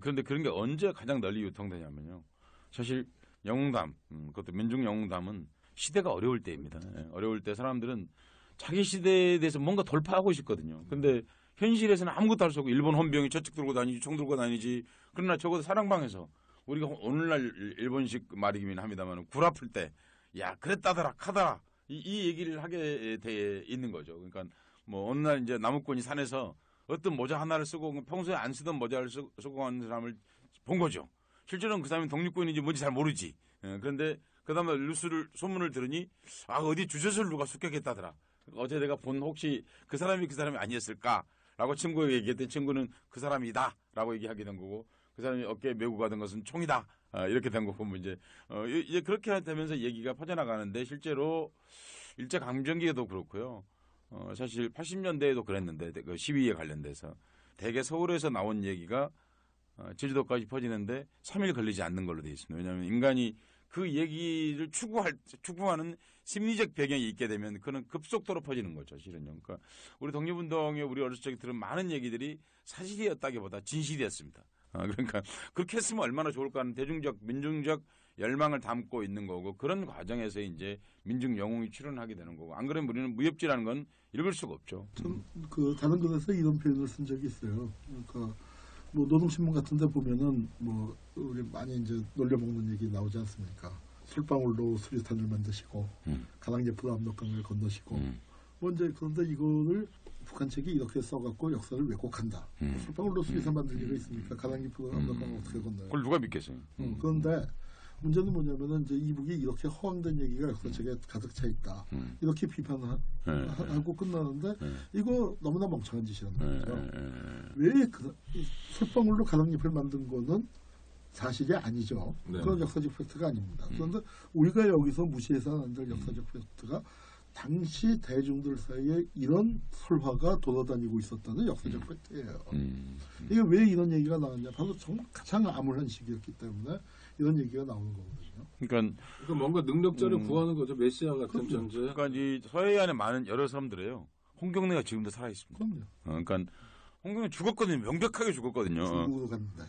그런데 그런 게 언제 가장 널리 유통되냐면요. 사실 영웅담, 그것도 민중 영웅담은 시대가 어려울 때입니다. 어려울 때 사람들은 자기 시대에 대해서 뭔가 돌파하고 싶거든요. 근데 현실에서는 아무것도 할 수 없고 일본 헌병이 저쪽 들고 다니지 총 들고 다니지. 그러나 적어도 사랑방에서 우리가 오늘날 일본식 말이긴 합니다만 굴 아플 때 야 그랬다더라 카더라 이 얘기를 하게 돼 있는 거죠. 그러니까 뭐 어느 날 이제 나무꾼이 산에서 어떤 모자 하나를 쓰고 평소에 안 쓰던 모자를 쓰고 하는 사람을 본 거죠. 실제로는 그 사람이 독립군인지 뭔지 잘 모르지. 그런데 그 다음에 소문을 들으니 아 어디 주소를 누가 습격했다더라. 어제 내가 본 혹시 그 사람이 아니었을까라고 친구에게 얘기했더니 친구는 그 사람이다라고 얘기하게 된 거고 그 사람이 어깨에 메고 가던 것은 총이다. 이렇게 된 거고 이제 그렇게 되면서 얘기가 퍼져나가는데 실제로 일제 강점기에도 그렇고요. 사실 80년대에도 그랬는데 그 시위에 관련돼서 대개 서울에서 나온 얘기가 제주도까지 퍼지는데 3일 걸리지 않는 걸로 돼 있습니다. 왜냐하면 인간이 그 얘기를 추구하는 심리적 배경이 있게 되면 그는 급속도로 퍼지는 거죠, 실은요. 그러니까 우리 독립운동에 우리 어렸을 적에 들은 많은 얘기들이 사실이었다기보다 진실이었습니다. 그러니까 그렇게 했으면 얼마나 좋을까 하는 민중적 열망을 담고 있는 거고 그런 과정에서 이제 민중 영웅이 출현하게 되는 거고 안 그러면 우리는 무협지라는 건 읽을 수가 없죠. 전 그 다른 곳에서 이런 표현을 쓴 적이 있어요. 그러니까 뭐 노동신문 같은데 보면은 뭐 우리 많이 이제 놀려먹는 얘기 나오지 않습니까? 솔방울로 수류탄을 만드시고 가랑제프로 압록강을 건너시고 뭐 이제 그런데 이거를 북한 책이 이렇게 써갖고 역사를 왜곡한다. 솔방울로 수류탄 만들 리가 있습니까? 가랑제프로 압록강을 어떻게 건너요? 그걸 누가 믿겠어요? 그런데 문제는 뭐냐면은 이제 이북이 이렇게 허황된 얘기가 역사책에 가득 차 있다. 이렇게 비판을 하고 끝나는데 이거 너무나 멍청한 짓이란 말이죠. 왜 솔방울로 가랑잎을 만든 거는 사실이 아니죠. 네. 그건 역사적 팩트가 아닙니다. 그런데 우리가 여기서 무시해서는 안 될 역사적 팩트가 당시 대중들 사이에 이런 설화가 돌아다니고 있었다는 역사적 팩트예요. 이게 왜 이런 얘기가 나왔냐? 바로 가장 암울한 시기였기 때문에 이런 얘기가 나오는 거거든요. 그러니까 뭔가 능력자를 구하는 거죠. 메시아 같은 존재. 그러니까 이 서해안에 많은 여러 사람들이에요. 홍경래가 지금도 살아 있습니다. 그럼요. 그러니까 홍경래 죽었거든요. 명백하게 죽었거든요. 중국으로 갔는데.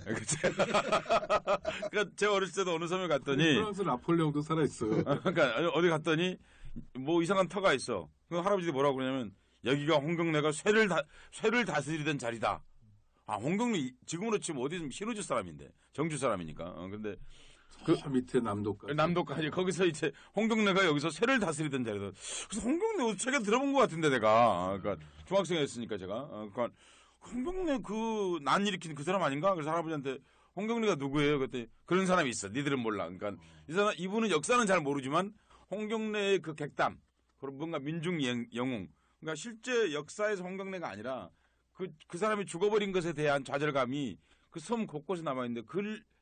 그러니까 제가 어렸을 때도 어느 섬에 갔더니 프랑스 나폴레옹도 살아 있어요. 그러니까 어디 갔더니 뭐 이상한 터가 있어. 그 할아버지들이 뭐라고 그러냐면 여기가 홍경래가 쇠를 다스리던 자리다. 아 홍경래 지금으로 치면 어디 좀 신우주 사람인데 정주 사람이니까. 근데 그 밑에 남도까지 거기서 이제 홍경래가 여기서 쇠를 다스리던 자리다. 그래서 홍경래 책에 들어본 것 같은데 내가 그러니까 중학생이었으니까 제가 그러니까 홍경래 그 난 일으킨 그 사람 아닌가? 그래서 할아버지한테 홍경래가 누구예요? 그랬더니 그런 사람이 있어. 니들은 몰라. 그러니까 이분은 역사는 잘 모르지만 홍경래의 그 객담, 그리고 뭔가 민중 영웅, 그러니까 실제 역사에서 홍경래가 아니라 그 사람이 죽어버린 것에 대한 좌절감이 그 섬 곳곳에 남아있는데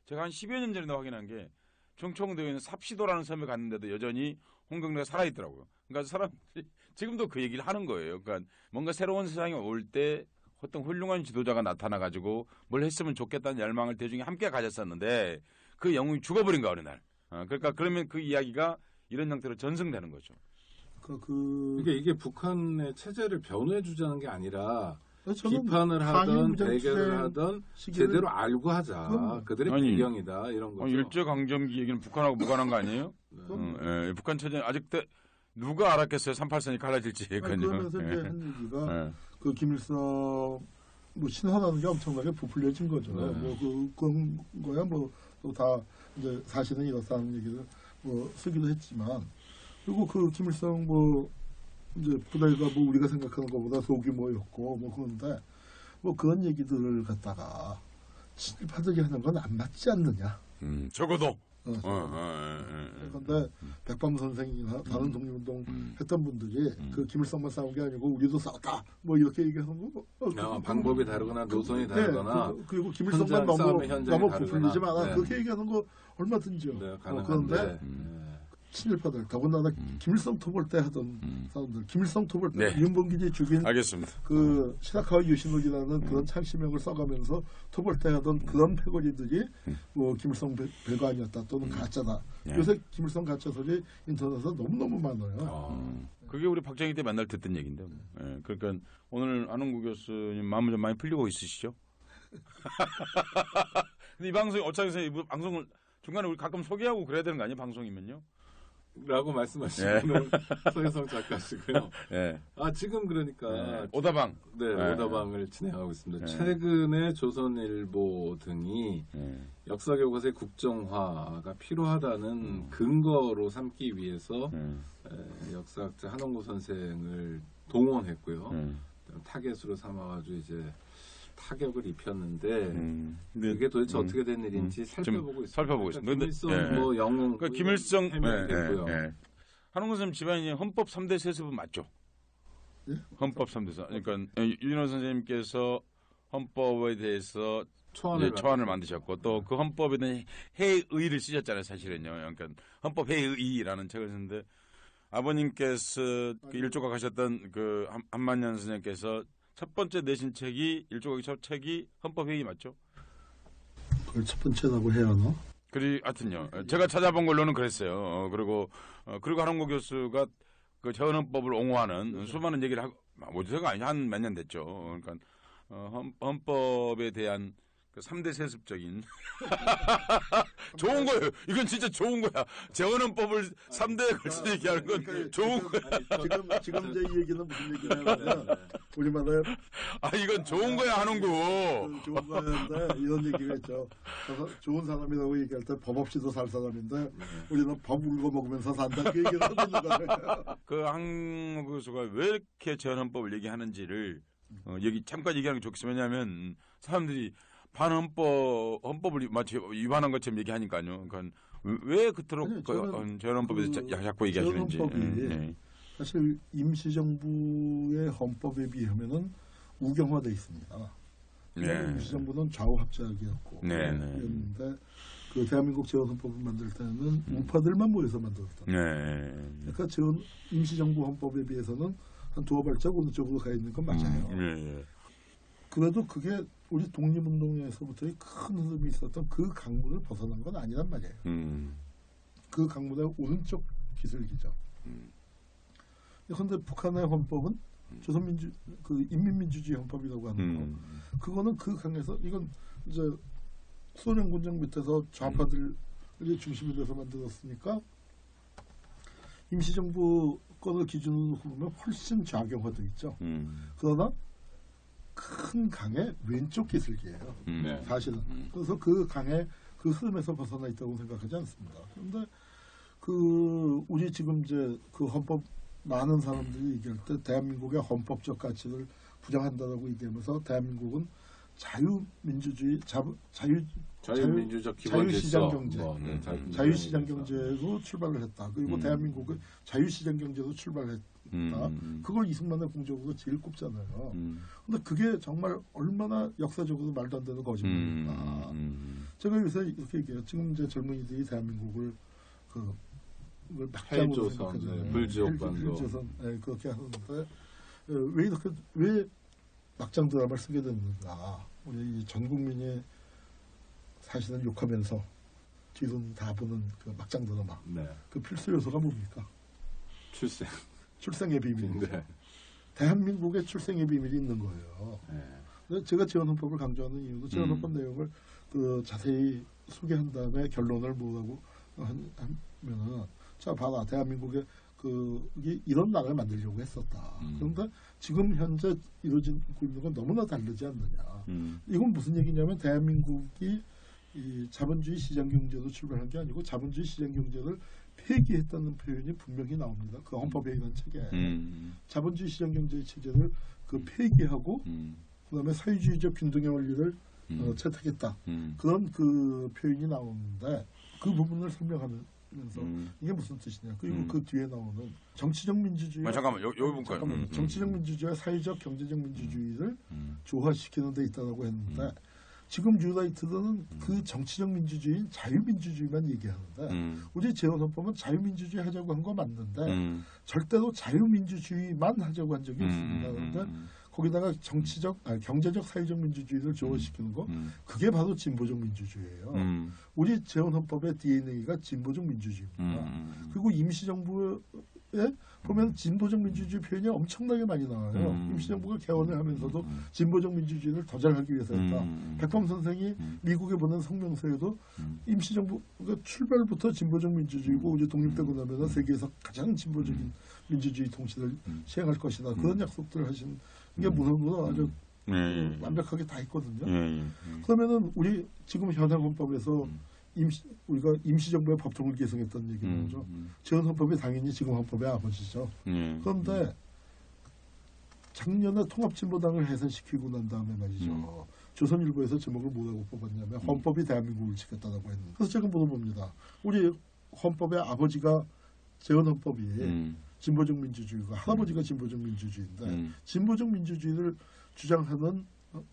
제가 한 10여 년 전에 확인한 게 청청도에 있는 삽시도라는 섬에 갔는데도 여전히 홍경래가 살아있더라고요. 그러니까 사람들이 지금도 그 얘기를 하는 거예요. 그러니까 뭔가 새로운 세상에 올 때 어떤 훌륭한 지도자가 나타나가지고 뭘 했으면 좋겠다는 열망을 대중이 함께 가졌었는데 그 영웅이 죽어버린 거야 어느 날. 그러니까 그러면 그 이야기가 이런 형태로 전승되는 거죠. 그러니까 이게 북한의 체제를 변호해주자는 게 아니라 비판을 하든 대결을 하든 제대로 알고 하자. 그들의 배경이다 이런 거죠. 일제 강점기 얘기는 북한하고 무관한 거 아니에요? 네. 북한 체제 아직도 누가 알았겠어요? 3.8선이 갈라질지. 그러면서 이제 한 얘기가 그 김일성 뭐 신화라는 게 엄청나게 부풀려진 거죠. 그런 거야 뭐 또 다 이제 사실은 이렇다는 얘기를 뭐 쓰기도 했지만 그리고 그 김일성 뭐 이제 부대가 뭐 우리가 생각하는 것보다 소규모였고 뭐 그런데 뭐 그런 얘기들을 갖다가 친일파들이 하는 건 안 맞지 않느냐. 적어도. 그런데 백범 선생이나 다른 독립운동 했던 분들이 그 김일성만 싸운 게 아니고 우리도 싸웠다. 뭐 이렇게 얘기하는 거. 방법이 다르거나 노선이 다르거나. 그리고 김일성만 너무 부풀리지 마라. 그렇게 얘기하는 거 얼마든지요. 그런데 친일파들 더군다나 김일성 토벌 때 하던 사람들 김일성 토벌 때 윤봉길이 죽인 알겠습니다. 그 시라카와 유신옥이라는 그런 창시명을 써가면서 토벌 때 하던 그런 패거리들이 뭐 김일성 별거 아니었다 또는 가짜다. 요새 김일성 가짜설이 인터넷에 너무너무 많아요. 그게 우리 박정희 때 맨날 듣던 얘기인데. 예, 그러니까 오늘 안홍구 교수님 마음 좀 많이 풀리고 있으시죠? 근데 이 방송이 어차피 이 방송을 중간에 우리 가끔 소개하고 그래야 되는 거 아니에요? 방송이면요? 라고 말씀하시면 서혜성 작가시고요. 예. 지금 그러니까 오다방. 네, 오다방을 진행하고 있습니다. 최근에 조선일보 등이 역사 교과서의 국정화가 필요하다는 근거로 삼기 위해서 역사학자 한홍구 선생을 동원했고요. 타겟으로 삼아가지고 이제 타격을 입혔는데 이게 도대체 어떻게 된 일인지 살펴보고 있습니다. 살펴보고 있습니다. 김일성 뭐 영웅 그러니까 김일성 해명됐고요. 한홍구 선생님 집안이 헌법 3대 세습은 맞죠? 예? 헌법 3대 세습. 그러니까 윤호 선생님께서 헌법에 대해서 초안을 만드셨고 또 그 헌법에 대한 해의를 쓰셨잖아요, 사실은요. 그러니까 헌법 해의라는 책을 썼는데 아버님께서 그 일조각 하셨던 그 한만년 선생님께서 첫 번째 내신 책이 일조각이 첫 책이 헌법회의 맞죠? 그걸 첫 번째라고 해야 하나? 하여튼요. 제가 찾아본 걸로는 그랬어요. 그리고 한홍구 교수가 그 재헌헌법을 옹호하는 수많은 얘기를 하고 어디서가 아니 한 몇 년 됐죠. 그러니까 헌법에 대한 그 3대 세습적인 좋은 거예요. 이건 진짜 좋은 거야. 재헌헌법을 3대에 걸쳐 얘기하는 건 좋은 거야. 지금 이제 이 얘기는 무슨 얘기냐면 우리말에 이건 좋은 거야 하는 거. 좋은 거였는데 이런 얘기가 있죠. 좋은 사람이라고 얘기할 때 법 없이도 살 사람인데 우리는 법 울고 먹으면서 산다 그 얘기를 하고 있는 거예요. 그 한홍구 교수가 왜 이렇게 재헌헌법을 얘기하는지를 잠깐 얘기하는 게 좋겠어요. 왜냐하면 사람들이 헌법을 마치 위반한 것처럼 얘기하니까요. 그러니까 왜 그토록 재헌헌법에 대해서 자꾸 얘기하시는지. 사실 임시정부의 헌법에 비하면은 우경화되어 있습니다. 임시정부는 좌우합작이었고 였는데 그 대한민국 재헌헌법을 만들 때는 우파들만 모여서 만들었다. 그러니까 임시정부 헌법에 비해서는 한 두어 발짝 어느 쪽으로 가 있는 건 맞아요. 그래도 그게 우리 독립운동에서부터의 큰 흐름이 있었던 그 강문을 벗어난 건 아니란 말이에요. 그 강문의 오른쪽 기술기죠. 그런데 북한의 헌법은 인민민주주의 헌법이라고 하는 거. 그거는 그 강에서 이건 이제 소련 군정 밑에서 좌파들이 중심이 돼서 만들었으니까 임시정부 거를 기준으로 보면 훨씬 좌경화되어 있죠. 그러나 큰 강의 왼쪽 기슭이에요. 사실은. 그래서 그 강의 그 흐름에서 벗어나 있다고 생각하지 않습니다. 그런데 우리 지금 이제 그 헌법 많은 사람들이 얘기할 때 대한민국의 헌법적 가치를 부정한다라고 얘기하면서 대한민국은 자유민주주의, 자유민주적 기본 자유시장 경제, 자유시장 경제로 출발을 했다. 그리고 대한민국은 자유시장 경제로 출발했다. 그걸 이승만의 공적으로 제일 꼽잖아요. 근데 그게 정말 얼마나 역사적으로 말도 안 되는 거짓말입니까? 제가 요새 이렇게 얘기해요. 지금 이제 젊은이들이 대한민국을 막장으로 생각하잖아요. 불지옥반도. 그렇게 하는데 왜 막장 드라마를 쓰게 됐는가? 우리 전 국민이 사실은 욕하면서 뒤로는 다 보는 그 막장 드라마. 그 필수 요소가 뭡니까? 출생의 비밀. 대한민국의 출생의 비밀이 있는 거예요. 제가 재헌헌법을 강조하는 이유도 재헌헌법 내용을 자세히 소개한 다음에 결론을 뭐라고 하면은 자 봐라 대한민국의 이런 나라를 만들려고 했었다. 그런데 지금 현재 이루어지고 있는 건 너무나 다르지 않느냐. 이건 무슨 얘기냐면 대한민국이 이 자본주의 시장경제로 출발한 게 아니고 자본주의 시장경제를 폐기했다는 표현이 분명히 나옵니다. 그 헌법회의라는 책에 자본주의 시장경제 체제를 폐기하고 그다음에 사회주의적 균등의 원리를 채택했다. 그런 그 표현이 나오는데 그 부분을 설명하면서 이게 무슨 뜻이냐. 그리고 그 뒤에 나오는 정치적 민주주의. 잠깐만, 여기 정치적 민주주의와 사회적 경제적 민주주의를 조화시키는 데 있다고 했는데 지금 뉴라이트들은 그 정치적 민주주의인 자유민주주의만 얘기하는데 우리 재헌헌법은 자유민주주의 하자고 한 거 맞는데 절대로 자유민주주의만 하자고 한 적이 없습니다. 그런데 거기다가 경제적 사회적 민주주의를 조언시키는 거 그게 바로 진보적 민주주의예요. 우리 재헌헌법의 DNA가 진보적 민주주의입니다. 그리고 임시정부에 보면 진보적 민주주의 표현이 엄청나게 많이 나와요. 임시정부가 개헌을 하면서도 진보적 민주주의를 더 잘하기 위해서 했다. 백범 선생이 미국에 보낸 성명서에도 임시정부가 출발부터 진보적 민주주의고 우리 독립되고 나면 세계에서 가장 진보적인 민주주의 통치를 시행할 것이다. 그런 약속들을 하신 게 무서워 아주 완벽하게 다 했거든요. 그러면은 우리 지금 현행 헌법에서 우리가 임시정부의 법통을 개성했던 얘기는 거죠. 재헌헌법이 당연히 지금 헌법의 아버지죠. 그런데 작년에 통합진보당을 해산시키고 난 다음에 말이죠. 조선일보에서 제목을 뭐라고 뽑았냐면 헌법이 대한민국을 지켰다라고 했는데 그래서 제가 물어봅니다. 우리 헌법의 아버지가 재헌헌법이 진보적 민주주의가 할아버지가 진보적 민주주의인데 진보적 민주주의를 주장하는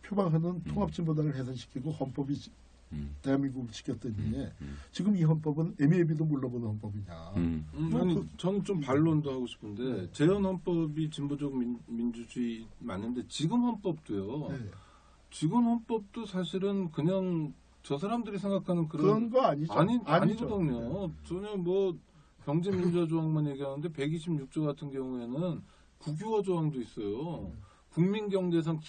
표방하는 통합진보당을 해산시키고 헌법이 대한민국을 지켰더니 지금 이 헌법은 애미애비도 몰라보는 헌법이냐. 아니 저는 좀 반론도 하고 싶은데 재헌헌법이 진보적 민주주의 맞는데 지금 헌법도요. 지금 헌법도 사실은 그냥 저 사람들이 생각하는 그런 거 아니죠. 아니거든요. 전혀 뭐 경제민주화 조항만 얘기하는데 126조 같은 경우에는 국유화 조항도 있어요. 국민경제상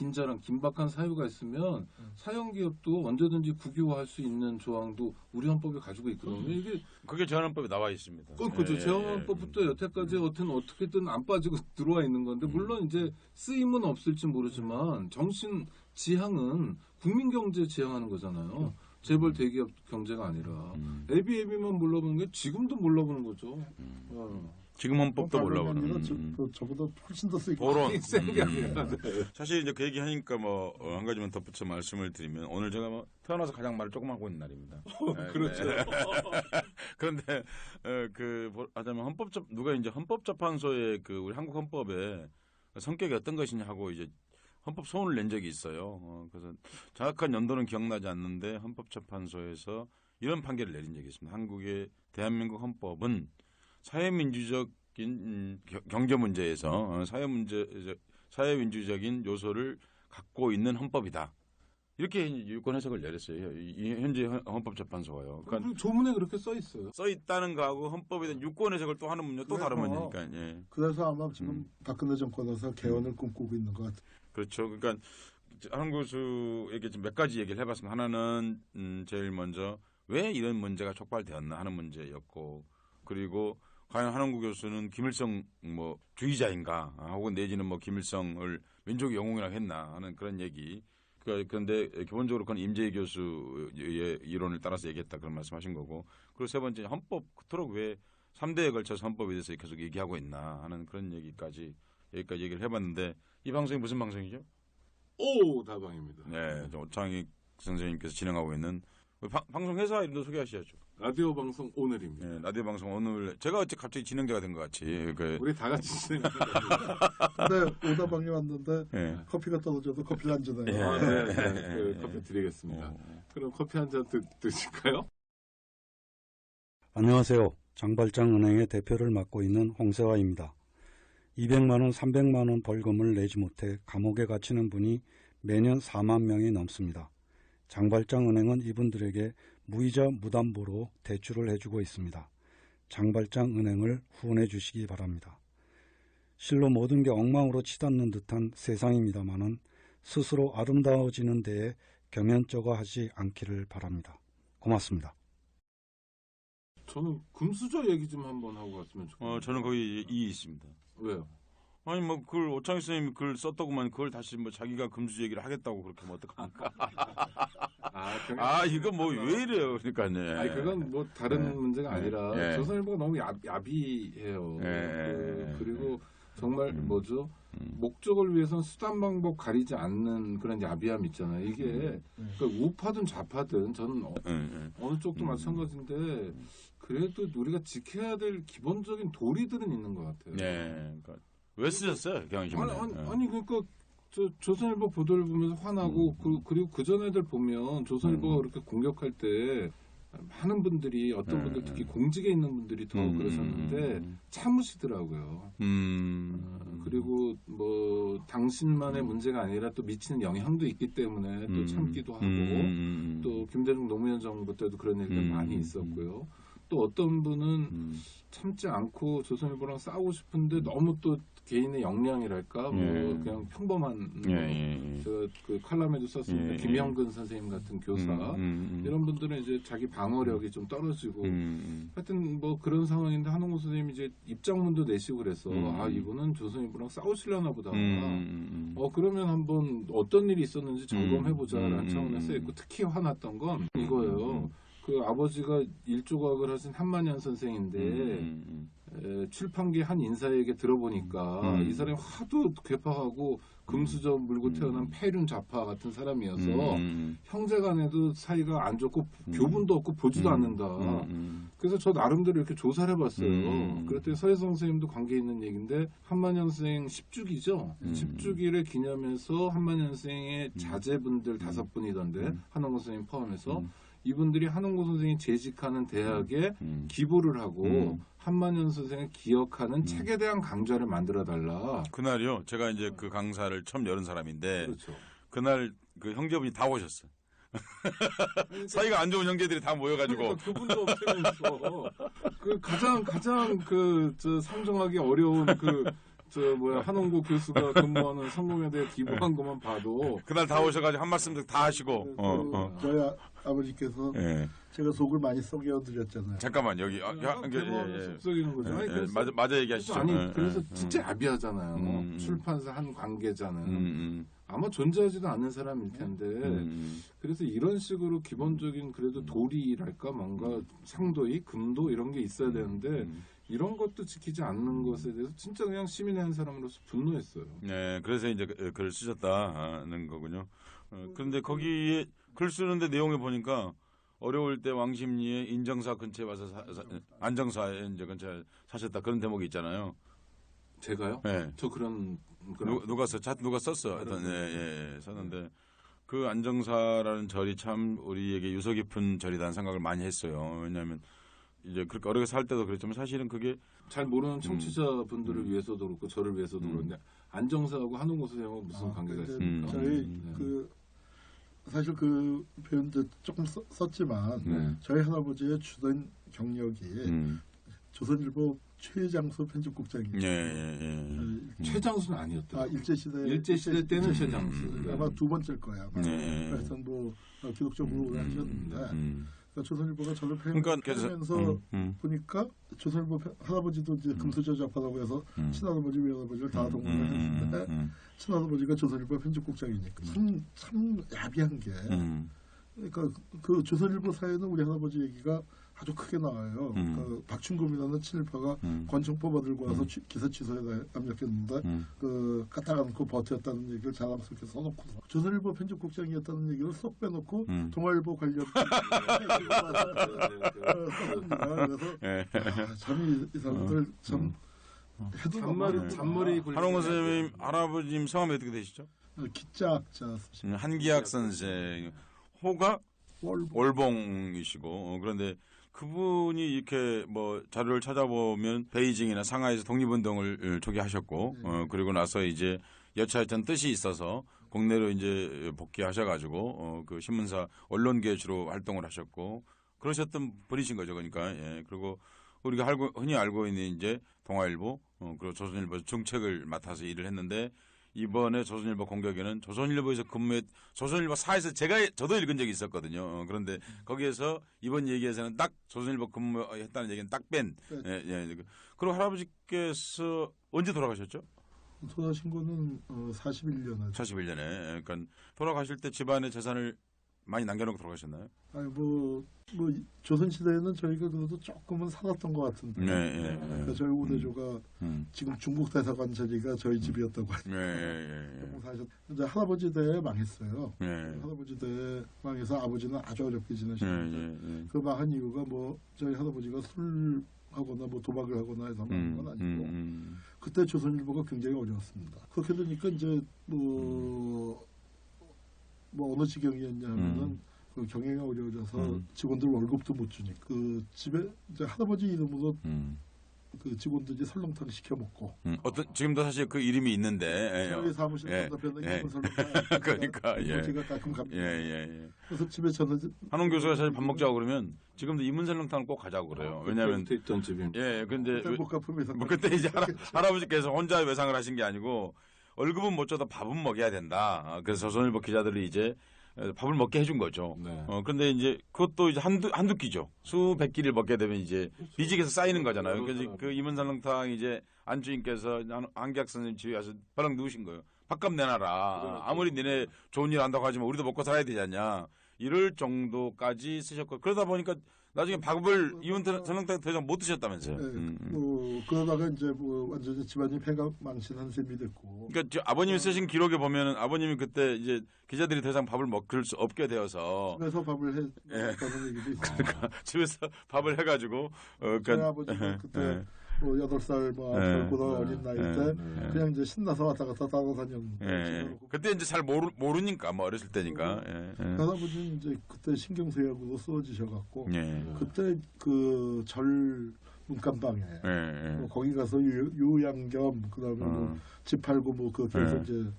긴박한 사유가 있으면 사형기업도 언제든지 국유화할 수 있는 조항도 우리 헌법에 가지고 있거든요. 그게 재헌헌법에 나와 있습니다. 그렇죠. 재헌헌법부터 여태까지 어떻게든 안 빠지고 들어와 있는 건데 물론 이제 쓰임은 없을지 모르지만 정신 지향은 국민경제 지향하는 거잖아요. 재벌 대기업 경제가 아니라 애비애비만 몰라보는 게 지금도 몰라보는 거죠. 지금 헌법도 몰라보는. 저보다 훨씬 더 세게. 사실 이제 그 얘기하니까 뭐 한 가지만 덧붙여 말씀을 드리면 오늘 제가 뭐 태어나서 가장 말을 조금 하고 있는 날입니다. 그렇죠. 그런데 하자면 누가 이제 헌법재판소에 그 우리 한국 헌법의 성격이 어떤 것이냐 하고 이제 헌법 소원을 낸 적이 있어요. 그래서 정확한 연도는 기억나지 않는데 헌법재판소에서 이런 판결을 내린 적이 있습니다. 한국의 대한민국 헌법은 사회민주적인 경제 문제에서 사회민주적인 요소를 갖고 있는 헌법이다. 이렇게 유권 해석을 내렸어요. 현재 헌법재판소가요. 그러니까 조문에 그렇게 써 있어요. 써 있다는 거하고 헌법에 대한 유권 해석을 또 하는 문제 또 다른 문제니까. 예. 그래서 아마 지금 박근혜 정권에서 개헌을 꿈꾸고 있는 것 같아요. 그렇죠. 그러니까 한 교수에게 몇 가지 얘기를 해봤습니다. 하나는 제일 먼저 왜 이런 문제가 촉발되었나 하는 문제였고, 그리고 과연 한원구 교수는 김일성 뭐 주의자인가, 혹은 내지는 뭐 김일성을 민족의 영웅이라고 했나 하는 그런 얘기. 그런데 기본적으로 그건 임재희 교수의 이론을 따라서 얘기했다 그런 말씀하신 거고, 그리고 세 번째 헌법 그토록 왜 3대에 걸쳐서 헌법에 대해서 계속 얘기하고 있나 하는 그런 여기까지 얘기를 해봤는데, 이 방송이 무슨 방송이죠? 다방입니다. 네, 오창익 선생님께서 진행하고 있는 방송 회사 이름도 소개하셔야죠. 라디오 방송 오늘입니다. 네, 라디오 방송 오늘. 제가 어째 갑자기 진행자가 된 것 같이. 우리 다 같이 진행합니다. 근데 오다방이 왔는데 커피가 떨어져도 커피를 안 주나요? 커피 드리겠습니다. 그럼 커피 한 잔 드실까요? 안녕하세요. 장발장은행의 대표를 맡고 있는 홍세화입니다. 200만 원, 300만 원 벌금을 내지 못해 감옥에 갇히는 분이 매년 4만 명이 넘습니다. 장발장은행은 이분들에게 무이자 무담보로 대출을 해주고 있습니다. 장발장은행을 후원해 주시기 바랍니다. 실로 모든 게 엉망으로 치닫는 듯한 세상입니다마는 스스로 아름다워지는 데에 겸연쩍어하지 않기를 바랍니다. 고맙습니다. 저는 금수저 얘기 좀 한번 하고 갔으면 좋겠어요. 저는 거기 이의 있습니다. 왜요? 아니 뭐 그걸 오창익 선생님이 글 썼더구만 그걸 다시 뭐 자기가 금수 얘기를 하겠다고 그렇게 하면 어떡합니까? 이거 뭐 왜 이래요? 그러니까요. 아니 그건 뭐 다른 문제가 아니라 조선일보가 너무 야비해요. 그리고 정말 뭐죠? 목적을 위해서는 수단 방법 가리지 않는 그런 야비함 있잖아요. 이게 그러니까 우파든 좌파든 저는 어느 쪽도 마찬가지인데 그래도 우리가 지켜야 될 기본적인 도리들은 있는 것 같아요. 네. 그러니까 왜 쓰셨어요, 경희신문? 아니 그러니까 저 조선일보 보도를 보면서 화나고 그리고 그 전 애들 보면 조선일보가 그렇게 공격할 때 많은 분들이 어떤 분들 특히 공직에 있는 분들이 더 그러셨는데 참으시더라고요. 그리고 뭐 당신만의 문제가 아니라 또 미치는 영향도 있기 때문에 또 참기도 하고 또 김대중 노무현 정부 때도 그런 일들 많이 있었고요. 또 어떤 분은 참지 않고 조선일보랑 싸우고 싶은데 너무 또 개인의 역량이랄까 뭐 그냥 평범한 제가 그 칼럼에도 썼습니다. 김영근 선생님 같은 교사 이런 분들은 이제 자기 방어력이 좀 떨어지고 하여튼 뭐 그런 상황인데 한홍구 선생님이 이제 입장문도 내시고 그래서 아 이분은 조선일보랑 싸우시려나 보다. 그러면 한번 어떤 일이 있었는지 점검해보자라는 차원에서 했고 특히 화났던 건 이거예요. 그 아버지가 일조각을 하신 한만현 선생인데 출판계 한 인사에게 들어보니까 이 사람이 하도 괴팍하고 금수저 물고 태어난 폐륜 좌파 같은 사람이어서 형제간에도 사이가 안 좋고 교분도 없고 보지도 않는다. 그래서 저 나름대로 이렇게 조사를 해봤어요. 그랬더니 서혜성 선생님도 관계 있는 얘기인데 한만현 선생 10주기죠. 10주기를 기념해서 한만현 선생의 자제분들 5분이던데 한홍구 선생님 포함해서 이분들이 한홍구 선생이 재직하는 대학에 기부를 하고 한만현 선생을 기억하는 책에 대한 강좌를 만들어달라. 그날이요. 제가 이제 그 강사를 처음 열은 사람인데 그렇죠. 그날 그 형제분이 다 오셨어요. 사이가 안 좋은 형제들이 다 모여가지고 그러니까 그분도 없으면서 그 가장 저 상정하기 어려운 한홍구 교수가 근무하는 성공회대에 기부한 것만 봐도 그날 다 오셔가지고 한 말씀도 다 하시고 저희 아버지께서 제가 속을 많이 썩여드렸잖아요. 잠깐만 여기 속썩이는 거죠. 맞아 얘기하시죠. 그래서 진짜 야비하잖아요. 출판사 한 관계자는 아마 존재하지도 않는 사람일 텐데 그래서 이런 식으로 기본적인 그래도 도리랄까 뭔가 상도의 금도 이런 게 있어야 되는데 이런 것도 지키지 않는 것에 대해서 진짜 그냥 시민의 한 사람으로서 분노했어요. 네, 그래서 이제 글을 쓰셨다는 거군요. 그런데 거기에 글 쓰는데 내용을 보니까 어려울 때 왕십리의 인정사 근처에 와서 안정사에 이제 근처에 사셨다 그런 대목이 있잖아요. 제가요? 네. 저 그런 누가 썼어. 썼는데 그 안정사라는 절이 참 우리에게 유서 깊은 절이라는 생각을 많이 했어요. 왜냐하면 이제 그렇게 어렵게 살 때도 그랬지만 사실은 그게 잘 모르는 청취자분들을 위해서도 그렇고 저를 위해서도 그런데 안정사하고 한홍구 선생하고 무슨 관계가 있습니까? 저희 사실 그 표현도 조금 썼지만 저희 할아버지의 주된 경력이 조선일보 최장수 편집국장이에요. 최장수는 아니었다. 일제시대 때는 최장수. 아마 두 번째일 거야. 그래서 뭐 기록적으로 오래 하셨는데 조선일보가 저를 폐면서 보니까 조선일보 할아버지도 이제 금수저 좌파라고 해서 친할아버지 외할아버지를 다 동원을 했는데 친할아버지가 조선일보 편집국장이니까 참 야비한 게 그러니까 그 조선일보 사회는 우리 할아버지 얘기가 아주 크게 나와요. 그 박춘금이라는 친일파가 권총포 들고 와서 기사 취소에 압력했는데 그 까딱 않고 버텼다는 얘기를 자랑스럽게 써놓고서 조선일보 편집국장이었다는 얘기를 쏙 빼놓고 동아일보 관련 그래서 참 이 사람들 참 해도 잔머리 한홍구 선생님 할아버님 성함이 어떻게 되시죠? 기자학자 한기학 선생 호가 월봉이시고 그런데 그분이 이렇게 뭐 자료를 찾아보면 베이징이나 상하이에서 독립운동을 초기 하셨고 그리고 나서 이제 여차하여튼 뜻이 있어서 국내로 이제 복귀하셔가지고 그 신문사 언론계 주로 활동을 하셨고 그러셨던 분이신 거죠. 그러니까 그리고 우리가 흔히 알고 있는 이제 동아일보 그리고 조선일보 정책을 맡아서 일을 했는데 이번에 조선일보 공격에는 조선일보에서 조선일보 사에서 저도 읽은 적이 있었거든요. 그런데 거기에서 이번 얘기에서는 딱 조선일보 근무했다는 얘기는 딱 뺀. 그리고 할아버지께서 언제 돌아가셨죠? 돌아가신 거는 41년에. 41년에. 그러니까 돌아가실 때 집안의 재산을 많이 남겨놓고 돌아가셨나요? 아니 뭐 조선 시대에는 저희가 그래도 조금은 살았던 것 같은데. 그러니까 저희 오대조가 지금 중국 대사관 자리가 저희 집이었다고 하죠. 이제 할아버지 대에 망했어요. 할아버지 대에 망해서 아버지는 아주 어렵게 지내셨는데 그 망한 이유가 뭐 저희 할아버지가 술하거나 뭐 도박을 하거나 해서 망한 건 아니고 그때 조선일보가 굉장히 어려웠습니다. 그렇게 되니까 이제 뭐 어느 지경이었냐 하면은 그 경영이 어려워져서 직원들 월급도 못 주니까 그 집에 이제 할아버지 이름으로 그 직원들이 설렁탕 시켜 먹고 어떤 지금도 사실 그 이름이 있는데 저희 사무실 건너편에 있는 설렁탕 그러니까 제가 가끔 갑니다. 예. 그래서 집에 저는 한홍 교수가 사실 밥 먹자고 그러면 지금도 이문설렁탕을 꼭 가자고 그래요. 왜냐하면 그때 있던 집입니다. 예, 근데 목가품에서 뭐 그때 이제 할아버지께서 혼자 외상을 하신 게 아니고 월급은 못 줘도 밥은 먹여야 된다. 그래서 조선일보 기자들이 이제 밥을 먹게 해준 거죠. 네. 그런데 이제 그것도 이제 한두 끼죠. 수백 끼를 먹게 되면 이제 비직에서 쌓이는 거잖아요. 그래서 그 이문설렁탕 이제 안주인께서 한기학 선생님 집에 와서 벼락 누우신 거예요. 밥값 내놔라. 아무리 니네 좋은 일 한다고 하지만 우리도 먹고 살아야 되지 않냐. 이럴 정도까지 쓰셨고 그러다 보니까 나중에 밥을 이문설렁탕 더 이상 못 드셨다면서요. 뭐 그러다가 이제 뭐 완전히 집안이 폐가 망신한 셈이 됐고. 그러니까 아버님이 쓰신 기록에 보면은 아버님이 그때 이제 기자들이 더 이상 밥을 먹을 수 없게 되어서 집에서 밥을 했다는 얘기도 있어요. 그러니까 집에서 밥을 해가지고 저희 아버지가 그때 뭐 8살 뭐 9살 그런 어린 나이 때 그냥 이제 신나서 왔다 갔다 따라다녔는데 그때 이제 잘 모르니까 뭐 어렸을 때니까 할아버지는 이제 그때 신경쇠약으로 쓰러지셔갖고 예. 그때 그 절 문간방에 뭐 거기 가서 요양 겸 그다음에 뭐 집 팔고 뭐 그렇게 해서 이제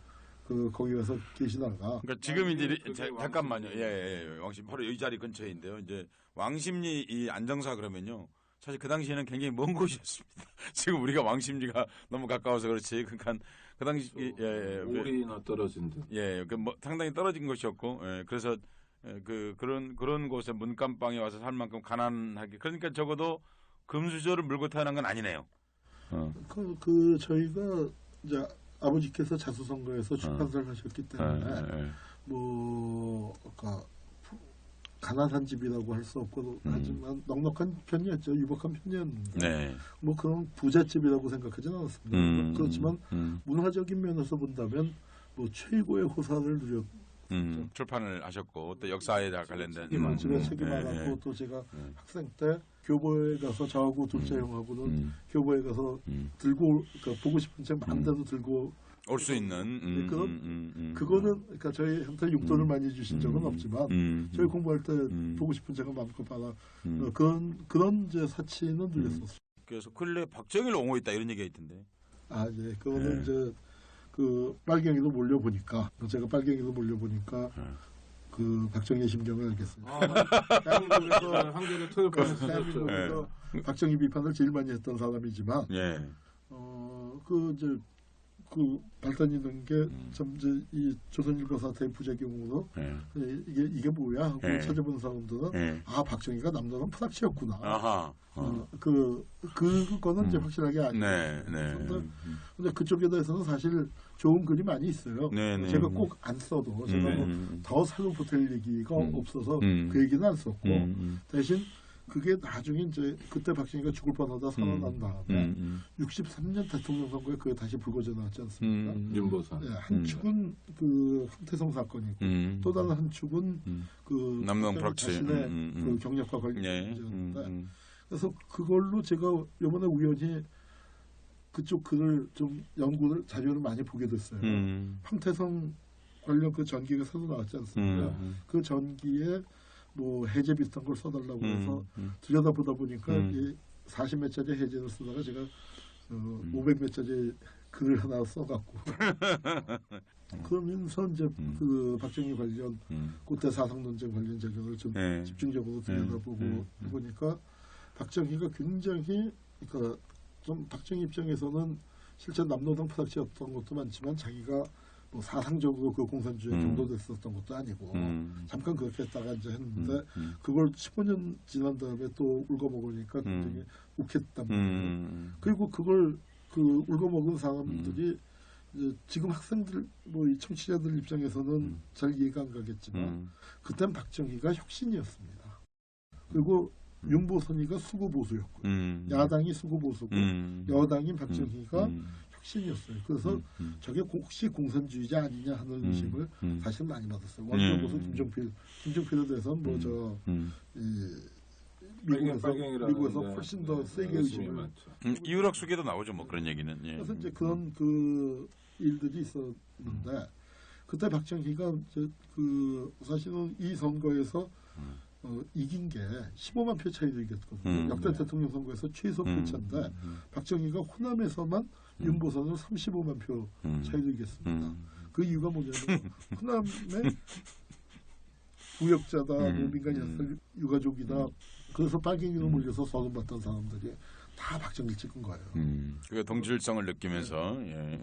그 거기 가서 계시다가 그러니까 지금 이제 잠깐만요. 예. 왕심 바로 이 자리 근처인데요. 이제 왕십리 이 안정사 그러면요. 사실 그 당시에는 굉장히 먼 곳이었습니다. 지금 우리가 왕십리가 너무 가까워서 그렇지. 그러니까 그 당시 오리나 떨어진 데. 예, 그 뭐 상당히 떨어진 곳이었고, 그래서 그런 곳에 문간방에 와서 살 만큼 가난하게. 그러니까 적어도 금수저를 물고 태어난 건 아니네요. 그 저희가 이제 아버지께서 자수선거에서 출판사를 하셨기 때문에 뭐 아까 가난한 집이라고 할 수 없고 하지만 넉넉한 편이었죠. 유복한 편이었는데 네. 뭐 그런 부잣집이라고 생각하지는 않았습니다. 그렇지만 문화적인 면에서 본다면 뭐 최고의 호사를 누렸 출판을 하셨고 또 역사에 관련된 제가 책이 많았고 또 제가 학생 때 교보에 가서 저하고 둘째 형하고는 교보에 가서 들고 그러니까 보고 싶은 책 마음대로 들고 올 수 있는 그거는 그러니까 저희한테 용돈을 많이 주신 적은 없지만 저희 공부할 때 보고 싶은 책은 마음껏 받아 그런 이제 사치는 누렸었어요. 그래서 근래 박정희를 옹호했다 이런 얘기가 있던데. 아 예, 그거는 이제 그 빨갱이도 몰려보니까 제가 빨갱이도 몰려보니까 그 박정희의 심경을 알겠습니다. 대한민국에서 한겨레 토요일에서 박정희 비판을 제일 많이 했던 사람이지만 그 이제 그 발단이 된 게 참 이제 이 조선일보 사태의 부작용으로 이게 뭐야 하고 찾아본 사람들은 아 박정희가 남자는 프락치였구나. 그거는 이제 확실하게 아니에요. 근데 그쪽에 대해서는 사실 좋은 글이 많이 있어요. 제가 꼭 안 써도 제가 더 살로 보탤 얘기가 없어서 그 얘기는 안 썼고 대신 그게 나중에 이제 그때 박정희가 죽을 뻔하다 살아난 다음에 63년 대통령 선거에 그게 다시 불거져 나왔지 않습니까? 윤보사. 네, 한 축은 그 황태성 사건이고 또 다른 한 축은 그 남동 프락치 자신의 그 경력과 관련 문제였는데 그래서 그걸로 제가 이번에 우연히 그쪽 글을 좀 연구를 자료를 많이 보게 됐어요. 황태성 관련 그 전기가 새로 나왔지 않습니까? 그 전기에 뭐 해제 비슷한 걸 써달라고 해서 들여다보다 보니까 40몇 자리 해제를 쓰다가 제가 500몇 자리 글을 하나 써갖고 그러면서 이제 그 박정희 관련 그때 사상 논쟁 관련 자료를 좀 집중적으로 들여다보고 보니까 박정희가 굉장히 그러니까 좀 박정희 입장에서는 실제 남노당 프락치였던 것도 많지만 자기가 뭐 사상적으로 그 공산주의에 경도됐었던 것도 아니고 잠깐 그렇게 했다가 이제 했는데 그걸 15년 지난 다음에 또 울거먹으니까 굉장히 욱했단 말이에요. 그리고 그걸 그 울거먹은 사람들이 이제 지금 학생들 뭐 이 청취자들 입장에서는 잘 이해가 안 가겠지만 그땐 박정희가 혁신이었습니다. 그리고 윤보선이가 수구보수였고 야당이 수구보수고 여당인 박정희가 혁신이었어요. 그래서 저게 혹시 공산주의자 아니냐 하는 의심을 사실 많이 받았어요. 원조보수 김종필에 대해서는 뭐 미국에서 훨씬 더 세게 의심을. 이유락 수계도 나오죠, 뭐 그런 얘기는. 예. 그래서 이제 그런 그 일들이 있었는데 그때 박정희가 사실은 이 선거에서 이긴 게 15만 표 차이로 이겼거든요. 역대 대통령 선거에서 최소 표차인데 박정희가 호남에서만 윤보선으로 35만 표 차이로 이겼습니다. 그 이유가 뭐냐면 호남의 부역자다, 민간 야설 유가족이다. 그래서 빨갱이로 몰려서 서름받던 사람들이 다 박정희 찍은 거예요. 그 동질성을 느끼면서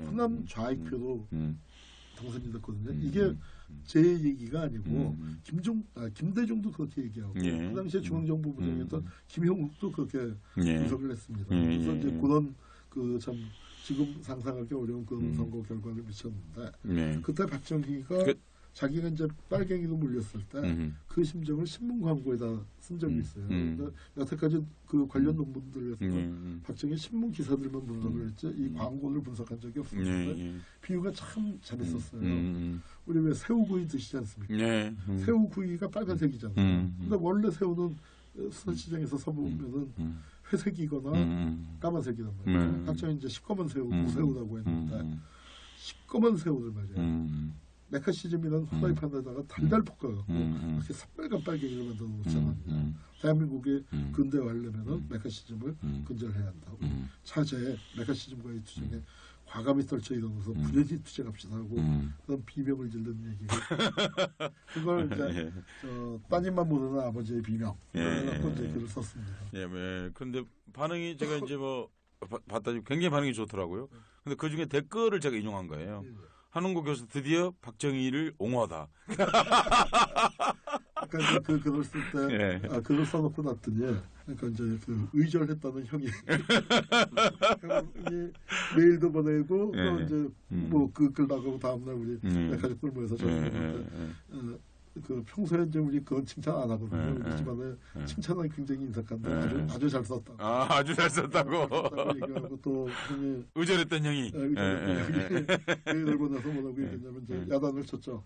호남 좌익표로 당선이 됐거든요. 이게 제 얘기가 아니고 김대중도 그렇게 얘기하고 그 당시에 중앙정보부장이었던 김형욱도 그렇게 분석을 했습니다. 그래서 이제 그런 참 지금 상상하기 어려운 그런 선거 결과를 미쳤는데 그때 박정희가 자기가 이제 빨갱이로 물렸을 때 그 심정을 신문 광고에다 쓴 적이 있어요. 근데 여태까지 그 관련 논문들에서 박정희 신문 기사들만 분석을 했지 이 광고를 분석한 적이 없었는데 비유가 참 잘했었어요. 우리 왜 새우구이 드시지 않습니까? 새우구이가 빨간색이잖아요. 근데 원래 새우는 수산시장에서 사보면은 회색이거나 까만색이란 말이에요. 박정희 이제 시꺼먼 새우, 무새우라고 했는데 시꺼먼 새우를 말이에요. 메카시즘이라는 후라이팬에다가 달달 볶아갖고 이렇게 새빨간 빨갱이를 만들어 놓잖아요. 대한민국이 근대화하려면은 메카시즘을 근절해야 한다고. 차제에 메카시즘과의 투쟁에 과감히 떨쳐 일어나서 불연히 투쟁합시다 하고 그런 비명을 지르는 얘기고 그걸 이제 따님만 모르는 아버지의 비명 그래서 이제 글을 썼습니다. 그런데 반응이 제가 이제 뭐 봤더니 굉장히 반응이 좋더라고요. 근데 그 중에 댓글을 제가 인용한 거예요. 한웅구 교수 드디어 박정희를 옹호하다. 그러니까 그 글을 쓸 때 글을 써놓고 놨더니 그러니까 이제 그 의절했다는 형이 메일도 보내고 또 이제 뭐 그 글 나가고 다음날 우리 가족들 모여서 전화했는데 그 평소에 이제 우리 그건 칭찬 안 하거든요. 우리 집안에 칭찬은 굉장히 인색한데 아주 잘 썼다. 아주 잘 썼다고. 얘기하고 또 형이 의절했던 형이. 메일을 보내서 뭐라고 얘기했냐면 이제 야단을 쳤죠.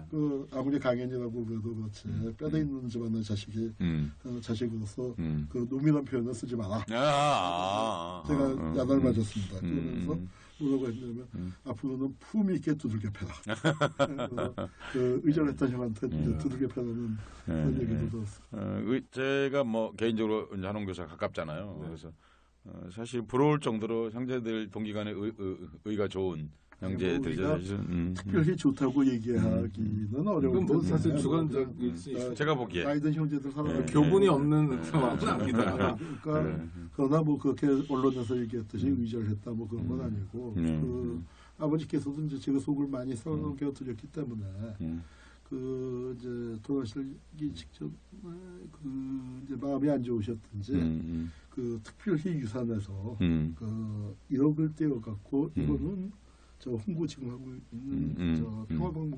그 아무리 강연이라고 그래도 그렇지 뼈대 있는 집안의 자식이 자식으로서 그 노민한 표현을 쓰지 마라. 제가 야단을 맞았습니다. 그러면서 뭐라고 했냐면 앞으로는 품위 있게 두들겨 패라. 그 의절했던 형한테 두들겨 패라는 그런 얘기도 들었어요. 제가 뭐 개인적으로 한웅 교수가 가깝잖아요. 그래서 사실 부러울 정도로 형제들 동기간에 의가 좋은 형제들이죠. 특별히 좋다고 얘기하기는 어려운데 뭐 사실 주관적일 수 있어요. 제가 보기에 나이든 형제들 사람 교분이 없는 상황은 아닙니다. 그러니까 그러나 뭐 그렇게 언론에서 얘기했듯이 의절했다 뭐 그런 건 아니고 그 아버지께서도 이제 제가 속을 많이 썰어놓게 드렸기 때문에 그 이제 돌아가시기 직전 그 이제 마음이 안 좋으셨든지 그 특별히 유산에서 그 1억을 떼어갖고 이거는 저 홍보 지금 하고 있는 저 평화방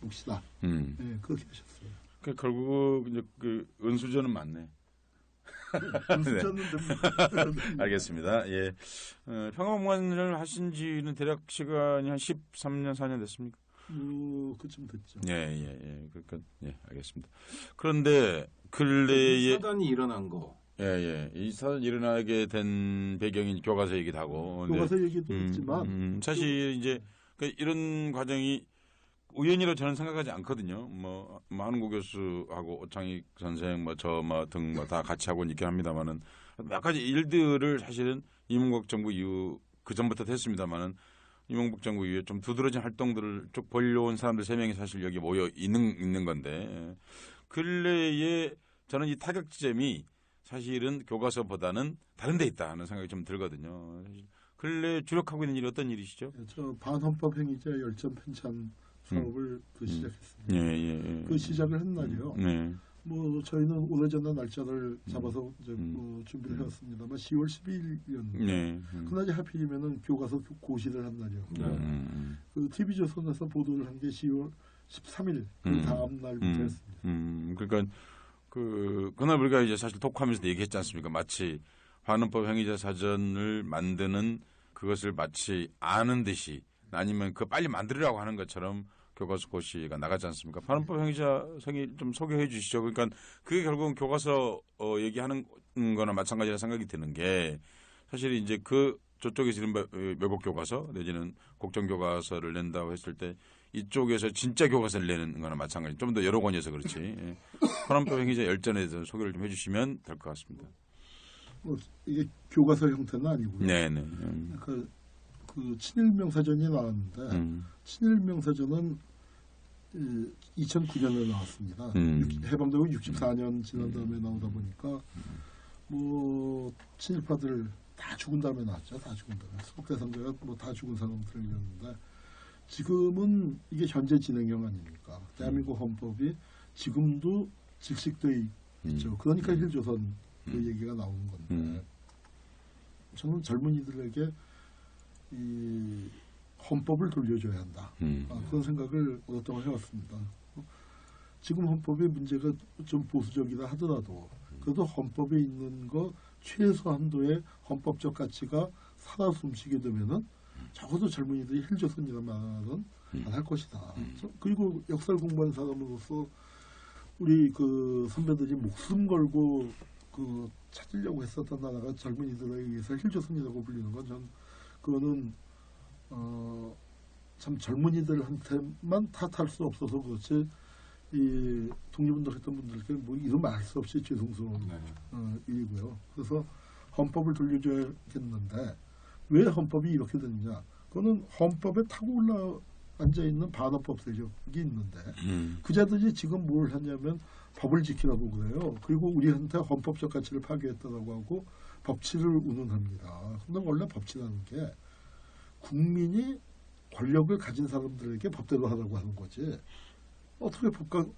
몫이다. 그렇게 하셨어요. 그 결국 이제 그 은수저는 맞네. 은수저는 네. 알겠습니다. 예, 평화방관을 하신 지는 대략 시간이 한 13년 4년 됐습니까? 그쯤 됐죠. 예. 그러니까 알겠습니다. 그런데 근래에 사단이 일어난 거. 이 사단이 일어나게 된 배경이 교과서 얘기도 하고. 교과서 얘기도 있지만 사실 이제 이런 과정이 우연이라고 저는 생각하지 않거든요. 뭐 한웅구 교수하고 오창익 선생, 등 다 같이 하고 있긴 합니다만은 몇 가지 일들을 사실은 이명박 정부 이후 그 전부터 됐습니다만은 이명박 정부 이후에 좀 두드러진 활동들을 쭉 벌려온 사람들 3명이 사실 여기 모여 있는 건데 근래에 저는 이 타격 지점이 사실은 교과서보다는 다른 데 있다 하는 생각이 좀 들거든요. 근래 주력하고 있는 일이 어떤 일이시죠? 저 반헌법 행위자 열전 편찬 사업을 시작했습니다. 그 시작을 한 날이요. 뭐 저희는 오래전에 날짜를 잡아서 이제 준비를 해왔습니다만 10월 12일이었는데 그날이 하필이면은 교과서 고시를 한 날이었고 그 TV조선에서 보도를 한 게 10월 13일 그 다음 날부터 했습니다. 그러니까 그날 우리가 이제 사실 토크하면서도 얘기했지 않습니까? 마치 반헌법 행위자 사전을 만드는 그것을 마치 아는 듯이 아니면 그 빨리 만들으라고 하는 것처럼 교과서 고시가 나가지 않습니까? 반환법 행위자 생일 좀 소개해 주시죠. 그러니까 그게 결국은 교과서 얘기하는 거나 마찬가지라 생각이 드는 게 사실 이제 그 저쪽에서 이른바 외국 교과서 내지는 국정 교과서를 낸다고 했을 때 이쪽에서 진짜 교과서를 내는 거나 마찬가지. 좀 더 여러 권이어서 그렇지. 예. 반환법 행위자 열전에 대해서 소개를 좀 해주시면 될 것 같습니다. 이게 교과서 형태는 아니고요. 네네. 그 친일명사전이 나왔는데 친일명사전은 2009년에 나왔습니다. 해방되고 64년 지난 다음에 나오다 보니까 뭐 친일파들 다 죽은 다음에 나왔죠. 다 죽은 다음에 수복 대상자가 뭐 다 죽은 사람들이었는데 지금은 이게 현재 진행형 아닙니까? 대한민국 헌법이 지금도 질식돼 있죠. 그러니까 힐조선 그 얘기가 나오는 건데 저는 젊은이들에게 이 헌법을 돌려줘야 한다. 그런 생각을 오랫동안 해왔습니다. 지금 헌법의 문제가 좀 보수적이다 하더라도 그래도 헌법에 있는 거 최소한도의 헌법적 가치가 살아 숨쉬게 되면은 적어도 젊은이들이 힐조선이라는 말은 안 할 것이다. 그리고 역사를 공부하는 사람으로서 우리 그 선배들이 목숨 걸고 그 찾으려고 했었던 나라가 젊은이들에 의해서 힐조선이라고 불리는 건 전 그거는 참 젊은이들한테만 탓할 수 없어서 그렇지 이 독립운동했던 분들께 뭐 이런 말 수 없이 죄송스러운 일이고요. 그래서 헌법을 돌려줘야겠는데 왜 헌법이 이렇게 됐느냐? 그거는 헌법에 타고 앉아 있는 반헌법 세력이 있는데 그자들이 지금 뭘 하냐면 법을 지키라고 그래요. 그리고 우리한테 헌법적 가치를 파괴했다라고 하고 법치를 운운합니다. 근데 원래 법치라는 게 국민이 권력을 가진 사람들에게 법대로 하라고 하는 거지. 어떻게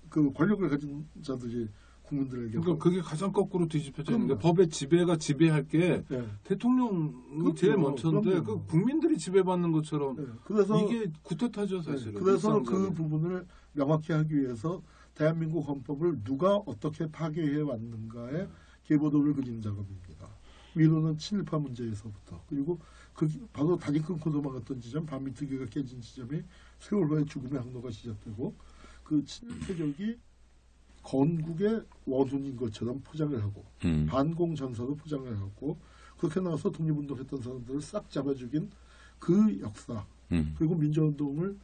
그 권력을 가진 자들이 국민들에게 그러니까 그게 가장 거꾸로 뒤집혀져 있는 게 법의 지배가 지배할 게 대통령이 제일 먼저인데 그 국민들이 지배받는 것처럼 그래서 이게 구태타죠 사실은. 그래서 그 부분을 명확히 하기 위해서 대한민국 헌법을 누가 어떻게 파괴해 왔는가에 계보도를 그리는 작업입니다. 위로는 친일파 문제에서부터 그리고 그 바로 다리 끊고 도망갔던 지점 반민특위가 깨진 지점이 세월호의 죽음의 항로가 시작되고 그 친일 세력이 건국의 원hun인 것처럼 포장을 하고 반공 전사로 포장을 하고 그렇게 나와서 독립운동했던 사람들을 싹 잡아 죽인 그 역사 그리고 민주운동을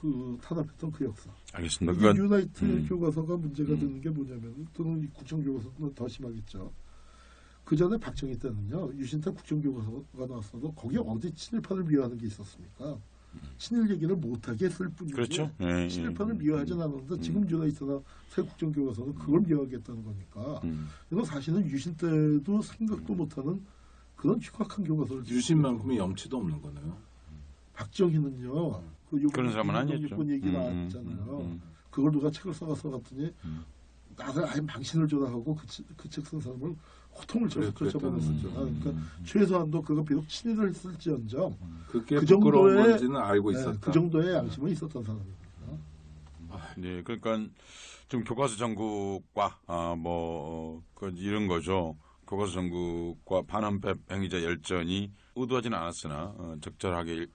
그 탄압했던 그 역사. 알겠습니다. 그건 유나이트 교과서가 문제가 되는 게 뭐냐면 또는 국정교과서는 더 심하겠죠. 그 전에 박정희 때는요 유신태 국정교과서가 나왔어도 거기에 어디 친일파를 미워하는 게 있었습니까? 친일 얘기를 못하게 했을 뿐이지 그렇죠. 친일파를 미워하지 않았는데 지금 유나이트나 새 국정교과서는 그걸 미워하겠다는 거니까 이건 사실은 유신 때도 생각도 못하는 그런 흉악한 교과서를 유신만큼의 염치도 없는 거네요. 박정희는요 그런 사람은 아니었죠. 얘기 나왔잖아요. 그걸 누가 책을 써갔더니 나를 아예 망신을 줘라 하고 그 책 쓴 사람을 호통을 쳐서 쫓아보냈었죠. 그러니까 최소한도 그거 비록 친일을 했을지언정 그게 부끄러운 건지는 알고 있었다. 그 정도의 양심은 있었던 사람입니다. 네, 그러니까 좀 교과서 전국과 이런 거죠. 교과서 전국과 반헌법 행위자 열전이 의도하지는 않았으나 적절하게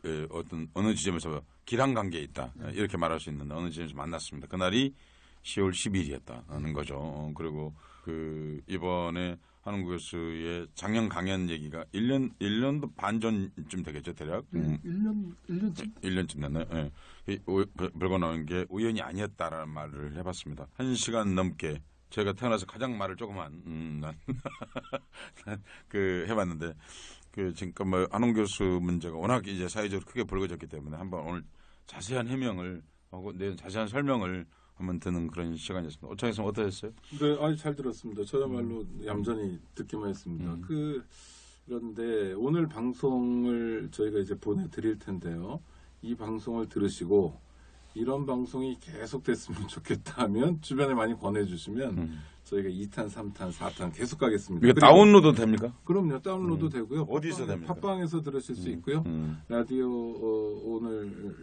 어느 지점에서 기란 관계에 있다 이렇게 말할 수 있는 어느 지점에서 만났습니다. 그날이 10월 10일이었다는 거죠. 그리고 그 이번에 한웅구 교수의 작년 강연 얘기가 1년도 반 전쯤 되겠죠, 대략. 1년쯤 됐나요? 예. 불고 나온 게 우연이 아니었다라는 말을 해봤습니다. 1시간 넘게 제가 태어나서 가장 말을 조그만 해봤는데 지금 한웅구 교수 문제가 워낙 이제 사회적으로 크게 불거졌기 때문에 한번 오늘 자세한 해명을 하고 자세한 설명을 한번 듣는 그런 시간이었습니다. 오창희 선생님 어떠셨어요? 네, 아주 잘 들었습니다. 저야말로 얌전히 듣기만 했습니다. 그런데 오늘 방송을 저희가 이제 보내드릴 텐데요. 이 방송을 들으시고 이런 방송이 계속 됐으면 좋겠다 하면 주변에 많이 권해주시면 저희가 2탄, 3탄, 4탄 계속 가겠습니다. 이게 다운로드 됩니까? 그럼요. 다운로드 되고요. 어디서 됩니까? 팟빵에서 들으실 수 있고요. 라디오 오늘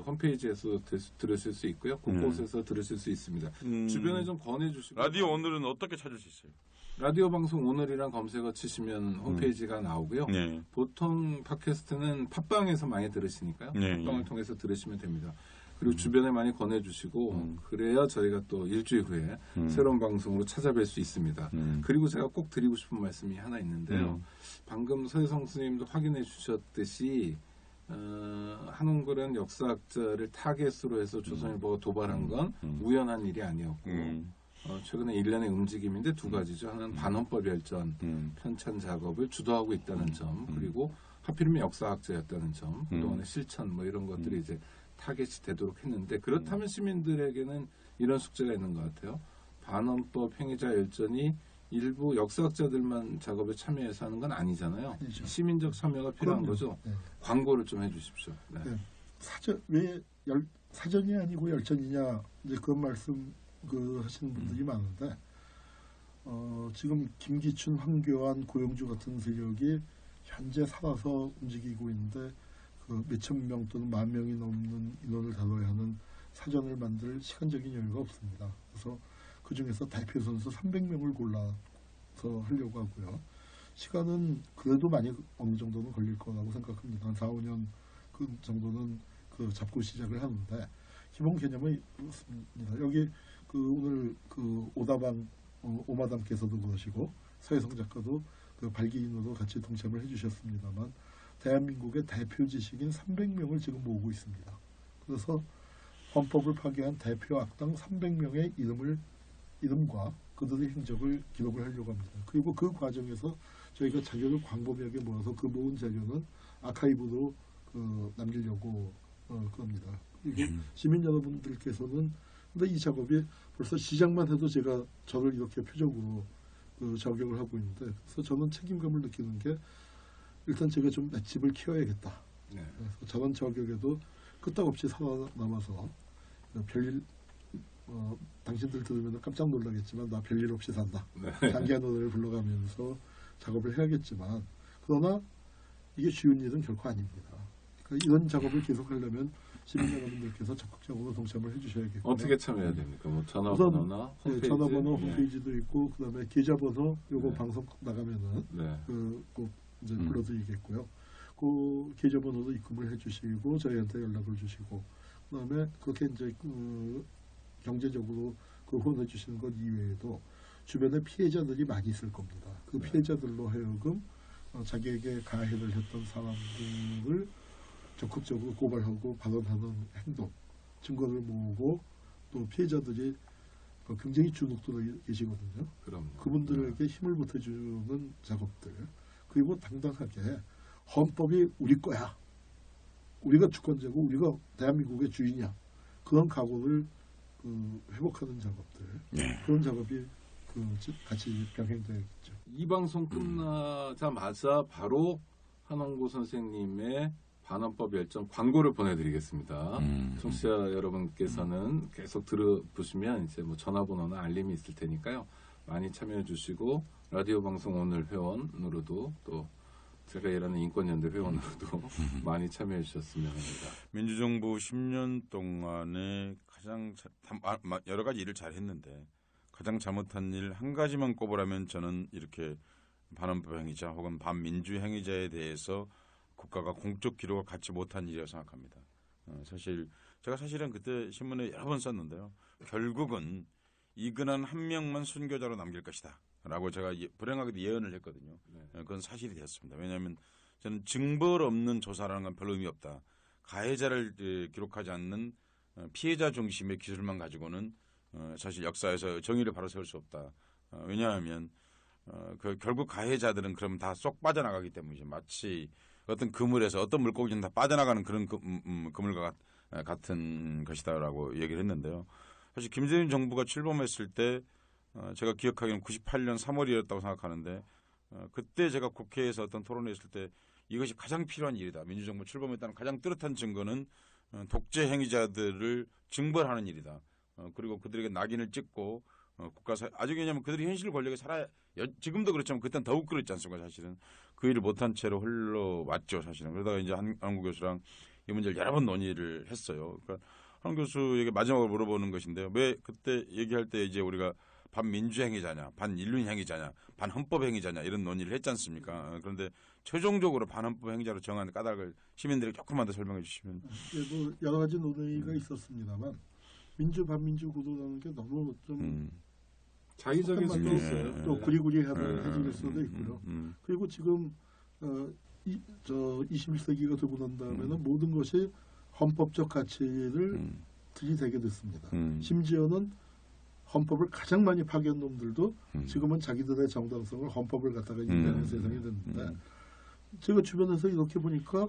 홈페이지에서 들으실 수 있고요. 곳곳에서 들으실 수 있습니다. 주변에 좀 권해주시고. 라디오 오늘은 어떻게 찾을 수 있어요? 라디오 방송 오늘이랑 검색어 치시면 홈페이지가 나오고요. 네. 보통 팟캐스트는 팟빵에서 많이 들으시니까요. 네. 팟빵을 통해서 들으시면 됩니다. 그리고 주변에 많이 권해주시고 그래야 저희가 또 일주일 후에 새로운 방송으로 찾아뵐 수 있습니다. 그리고 제가 꼭 드리고 싶은 말씀이 하나 있는데요. 방금 서혜성 스님도 확인해 주셨듯이 한홍구라는 역사학자를 타겟으로 해서 조선일보가 도발한 건 우연한 일이 아니었고 최근에 일련의 움직임인데 두 가지죠. 하나는 반헌법 열전 편찬 작업을 주도하고 있다는 점, 그리고 하필이면 역사학자였다는 점, 그동안의 실천 뭐 이런 것들이 이제 타겟이 되도록 했는데, 그렇다면 시민들에게는 이런 숙제가 있는 것 같아요. 반헌법 행위자 열전이 일부 역사학자들만 작업에 참여해서 하는 건 아니잖아요. 아니죠. 시민적 참여가 필요한 그럼요. 거죠. 네. 광고를 좀 해주십시오. 네. 네. 왜 사전이 아니고 열전이냐, 이제 그런 말씀 하시는 분들이 많은데, 지금 김기춘, 황교안, 고영주 같은 세력이 현재 살아서 움직이고 있는데, 그 몇천 명 또는 만 명이 넘는 인원을 다뤄야 하는 사전을 만들 시간적인 여유가 없습니다. 그래서 그 중에서 대표 선수 300명을 골라서 하려고 하고요. 시간은 그래도 많이 어느 정도는 걸릴 거라고 생각합니다. 한 4, 5년 그 정도는 잡고 시작을 하는데, 기본 개념은 그렇습니다. 여기 오늘 오다방 오마담께서도 그러시고 서혜성 작가도 발기인으로 같이 동참을 해주셨습니다만, 대한민국의 대표 지식인 300명을 지금 모으고 있습니다. 그래서 헌법을 파괴한 대표 악당 300명의 이름과 그들의 행적을 기록을 하려고 합니다. 그리고 그 과정에서 저희가 자료를 광범위하게 모아서 그 모은 자료는 아카이브로 남기려고 그럽니다. 이게 시민 여러분들께서는, 근데 이 작업이 벌써 시작만 해도 제가 저를 이렇게 표적으로 적용을 하고 있는데, 그래서 저는 책임감을 느끼는 게, 일단 제가 좀 맷집을 키워야겠다. 네. 그래서 저런 저격에도 끄떡없이 살아남아서 별일, 당신들 들으면 깜짝 놀라겠지만 나 별일 없이 산다. 네. 장기한 노래를 불러가면서 작업을 해야겠지만, 그러나 이게 쉬운 일은 결코 아닙니다. 그러니까 이런 작업을 계속하려면 시민 여러분들께서 적극적으로 동참을 해주셔야겠고요. 어떻게 참여해야 됩니까? 뭐 전화번호나 홈페이지? 네, 전화번호, 홈페이지도 있고, 그다음에 계좌번호, 요거 방송 나가면은 꼭 이제 불러드리겠고요. 그 계좌번호도 입금을 해주시고 저희한테 연락을 주시고, 그다음에 그렇게 이제 경제적으로 후원해 주시는 것 이외에도 주변에 피해자들이 많이 있을 겁니다. 그 피해자들로 하여금 자기에게 가해를 했던 사람들을 적극적으로 고발하고 발언하는 행동, 증거를 모으고, 또 피해자들이 굉장히 주눅들어 계시거든요. 그럼요. 그분들에게 힘을 보태주는 작업들, 그리고 당당하게 헌법이 우리 거야, 우리가 주권자고 우리가 대한민국의 주인이야, 그런 각오를 회복하는 작업들, 그런 작업이 같이 병행되겠죠. 이 방송 끝나자마자 바로 한홍구 선생님의 반헌법 열전 광고를 보내드리겠습니다. 청취자 여러분께서는 계속 들어보시면 이제 뭐 전화번호나 알림이 있을 테니까요. 많이 참여해 주시고, 라디오 방송 오늘 회원으로도, 또 제가 일하는 인권연대 회원으로도 많이 참여해 주셨으면 합니다. 민주정부 10년 동안에 가장 여러 가지 일을 잘 했는데, 가장 잘못한 일 한 가지만 꼽으라면 저는 이렇게 반헌법 행위자 혹은 반민주 행위자에 대해서 국가가 공적 기록을 갖지 못한 일이라고 생각합니다. 제가 사실은 그때 신문에 여러 번 썼는데요. 결국은 이근한 한 명만 순교자로 남길 것이다 라고 제가 불행하게도 예언을 했거든요. 그건 사실이 됐습니다. 왜냐하면 저는 징벌 없는 조사라는 건 별로 의미 없다. 가해자를 기록하지 않는 피해자 중심의 기술만 가지고는 사실 역사에서 정의를 바로 세울 수 없다. 왜냐하면 결국 가해자들은 그럼 다 쏙 빠져나가기 때문이죠. 마치 어떤 그물에서 어떤 물고기는 다 빠져나가는 그런 그물과 같은 것이다라고 얘기를 했는데요. 사실 김대중 정부가 출범했을 때 제가 기억하기로는 98년 3월이었다고 생각하는데, 그때 제가 국회에서 어떤 토론을 했을 때 이것이 가장 필요한 일이다. 민주정부 출범했다는 가장 뚜렷한 증거는 독재 행위자들을 징벌하는 일이다. 그리고 그들에게 낙인을 찍고 아직 왜냐하면 그들이 현실 권력에 지금도 그렇지만 그때는 더욱 그랬지 않습니까? 사실은 그 일을 못한 채로 흘러왔죠. 사실은. 그러다가 이제 한홍구 교수랑 이 문제를 여러 번 논의를 했어요. 그러니까 한홍구 교수에게 마지막으로 물어보는 것인데요. 왜 그때 얘기할 때 이제 우리가 반민주행위자냐, 반인륜행위자냐, 반헌법행위자냐 이런 논의를 했지 않습니까? 그런데 최종적으로 반헌법행위자로 정한 까닭을 시민들에게 조금만 더 설명해 주시면. 뭐 여러 가지 논의가 있었습니다만 민주 반민주 구도라는 게 너무 좀 자의적일 수도 있어요. 또 구리구리해질 수도 있고요. 그리고 지금 21세기가 되고 난 다음에는 모든 것이 헌법적 가치를 들이대게 됐습니다. 심지어는 헌법을 가장 많이 파괴한 놈들도 지금은 자기들의 정당성을 헌법을 갖다가 인정하는 세상이 됐는데 제가 주변에서 이렇게 보니까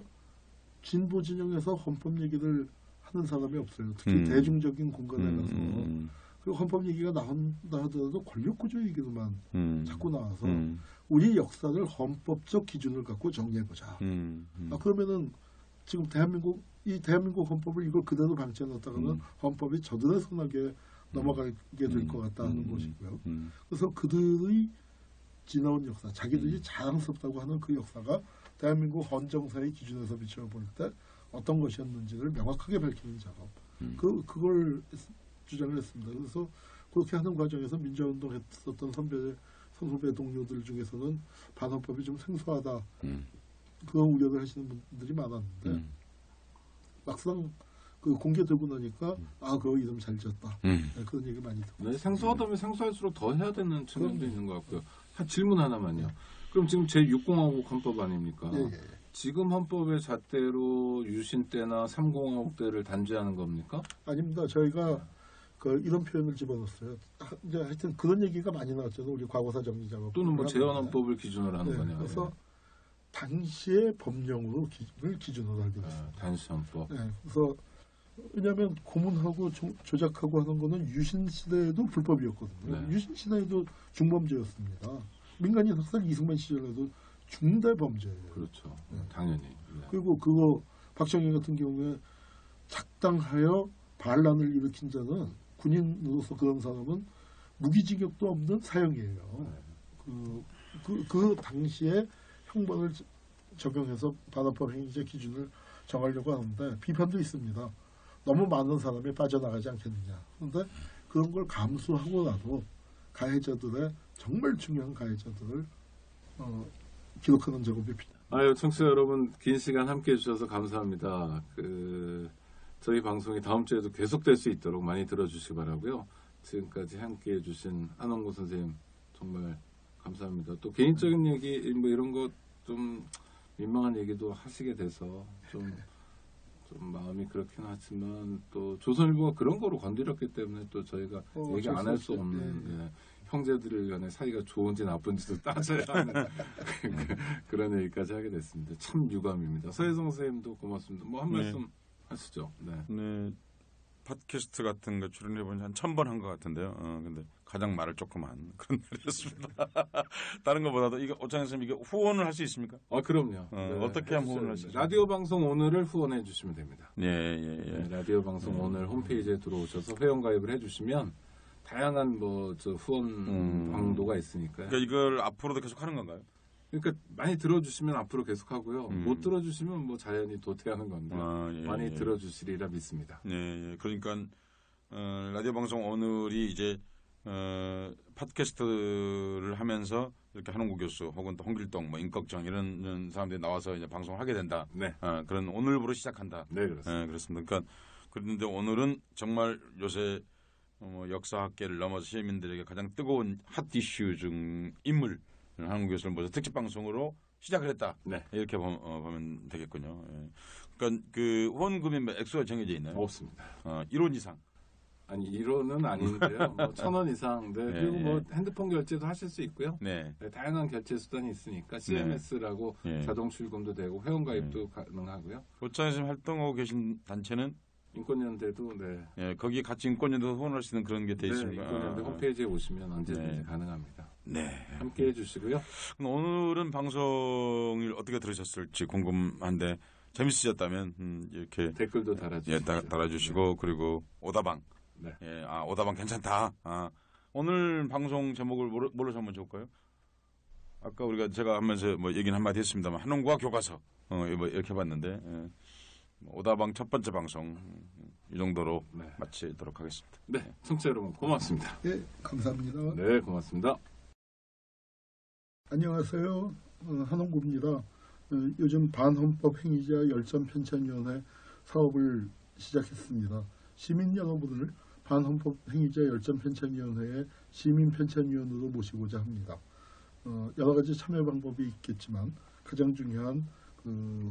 진보 진영에서 헌법 얘기를 하는 사람이 없어요. 특히 대중적인 공간에 가서. 그리고 헌법 얘기가 나온다 하더라도 권력구조 얘기로만 자꾸 나와서 우리 역사를 헌법적 기준을 갖고 정리해보자. 그러면은 지금 대한민국 헌법을 이걸 그대로 방치해놨다가는 헌법이 저들의 손아귀에 넘어가게 될 것 같다는 것이고요. 그래서 그들의 지나온 역사, 자기들이 자랑스럽다고 하는 그 역사가 대한민국 헌정사의 기준에서 비춰볼 때 어떤 것이었는지를 명확하게 밝히는 작업. 그걸 주장을 했습니다. 그래서 그렇게 하는 과정에서 민주화운동 했었던 선후배 동료들 중에서는 반헌법이 좀 생소하다. 그 우려를 하시는 분들이 많았는데 막상 그 공개되고 나니까 그거 이름 잘 지었다. 네, 그런 얘기 많이 듣고. 네, 생소하다면 생소할수록 더 해야 되는 측면도 있는 것 같고요. 질문 하나만요. 그럼 지금 제6공화국 헌법 아닙니까? 예. 지금 헌법의 잣대로 유신 때나 3공화국 때를 단죄하는 겁니까? 아닙니다. 저희가 이런 표현을 집어넣었어요. 이제 하여튼 그런 얘기가 많이 나왔잖아요. 우리 과거사 정리 작업. 또는 뭐 재헌헌법을 기준으로 하는 거냐. 그래서 당시의 법령으로 기준으로 하게 됐습니다. 단시헌법. 네, 그래서 왜냐하면 고문하고 조작하고 하는 거는 유신 시대에도 불법이었거든요. 네. 유신 시대에도 중범죄였습니다. 민간인 학살 이승만 시절에도 중대 범죄예요. 그렇죠. 당연히. 네. 그리고 그거 박정희 같은 경우에 작당하여 반란을 일으킨 자는 군인으로서 그런 사람은 무기징역도 없는 사형이에요. 그 당시에 형벌을 적용해서 반헌법 행위자 기준을 정하려고 하는데 비판도 있습니다. 너무 많은 사람이 빠져나가지 않겠느냐. 그런데 그런 걸 감수하고라도 가해자들의 정말 중요한 가해자들을 기록하는 작업이 필요합니다. 청취자 여러분 긴 시간 함께해 주셔서 감사합니다. 저희 방송이 다음 주에도 계속될 수 있도록 많이 들어주시기 바라고요. 지금까지 함께해 주신 안홍구 선생님 정말 감사합니다. 또 개인적인 얘기 뭐 이런 거 좀 민망한 얘기도 하시게 돼서 좀 마음이 그렇긴 하지만 또 조선일보가 그런 거로 건드렸기 때문에 또 저희가 얘기 안 할 수 없는 형제들 간의 사이가 좋은지 나쁜지도 따져야 하는 그런 얘기까지 하게 됐습니다. 참 유감입니다. 서혜성 선생님도 고맙습니다. 뭐 한 말씀 하시죠. 네. 팟캐스트 같은 거 출연해본 지 한 1000번 한 것 같은데요. 근데 가장 말을 조그만 그런 날이었습니다. 다른 것보다도 이거 오창현 선생님 이거 후원을 할 수 있습니까? 그럼요. 어떻게 하면 후원을 할 수 있습니까? 라디오 방송 오늘을 후원해 주시면 됩니다. 예. 라디오 방송 오늘 홈페이지에 들어오셔서 회원 가입을 해주시면 다양한 후원 방도가 있으니까요. 그러니까 이걸 앞으로도 계속 하는 건가요? 그러니까 많이 들어주시면 앞으로 계속하고요. 못 들어주시면 뭐 자연히 도태하는 건데 많이 들어주시리라 믿습니다. 예. 그러니까 라디오 방송 오늘이 이제 팟캐스트를 하면서 이렇게 한홍구 교수 혹은 또 홍길동, 뭐 임꺽정 이런 사람들이 나와서 이제 방송을 하게 된다. 네. 그런 오늘부로 시작한다. 네, 그렇습니다. 그렇습니다. 그러니까 그런데 오늘은 정말 요새 역사학계를 넘어서 시민들에게 가장 뜨거운 핫 이슈 중 인물 한홍구 교수를 모셔서 특집 방송으로 시작을 했다. 네. 이렇게 보면 되겠군요. 예. 그러니까 그 후원금의 액수가 정해져 있나요? 없습니다. 1원 이상. 아니 1원은 아닌데요. 1,000원 이상. 네. 그리고 뭐 핸드폰 결제도 하실 수 있고요. 네. 다양한 결제 수단이 있으니까 CMS라고 자동 출금도 되고 회원 가입도 가능하고요. 오창현 활동하고 계신 단체는 인권연대도 거기 같이 인권연대 후원할 수 있는 그런 게 돼 있습니까? 인권연대 홈페이지에 오시면 언제든지 가능합니다. 네. 함께 해주시고요. 오늘은 방송을 어떻게 들으셨을지 궁금한데 재밌으셨다면 이렇게 댓글도 달아주시고 달아주시고 그리고 오다방. 네. 오다방 괜찮다. 오늘 방송 제목을 뭘로 잡으면 좋을까요? 아까 제가 하면서 뭐 얘기는 한마디 했습니다만 한홍구와 교과서 뭐 이렇게 봤는데 오다방 첫 번째 방송 이 정도로 네. 마치도록 하겠습니다. 네, 청취자 여러분 고맙습니다. 네, 감사합니다. 네, 고맙습니다. 안녕하세요. 한홍구입니다. 요즘 반헌법 행위자 열전 편찬위원회 사업을 시작했습니다. 시민 여러분을 반헌법 행위자 열전 편찬위원회의 시민 편찬위원으로 모시고자 합니다. 여러 가지 참여 방법이 있겠지만 가장 중요한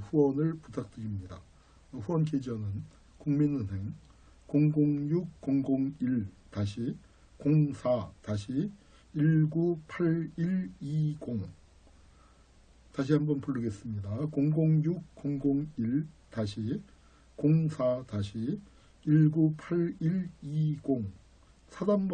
후원을 부탁드립니다. 후원 계좌는 국민은행 006-001-04-198120 다시 한번 부르겠습니다. 006-001-04-198120 사단번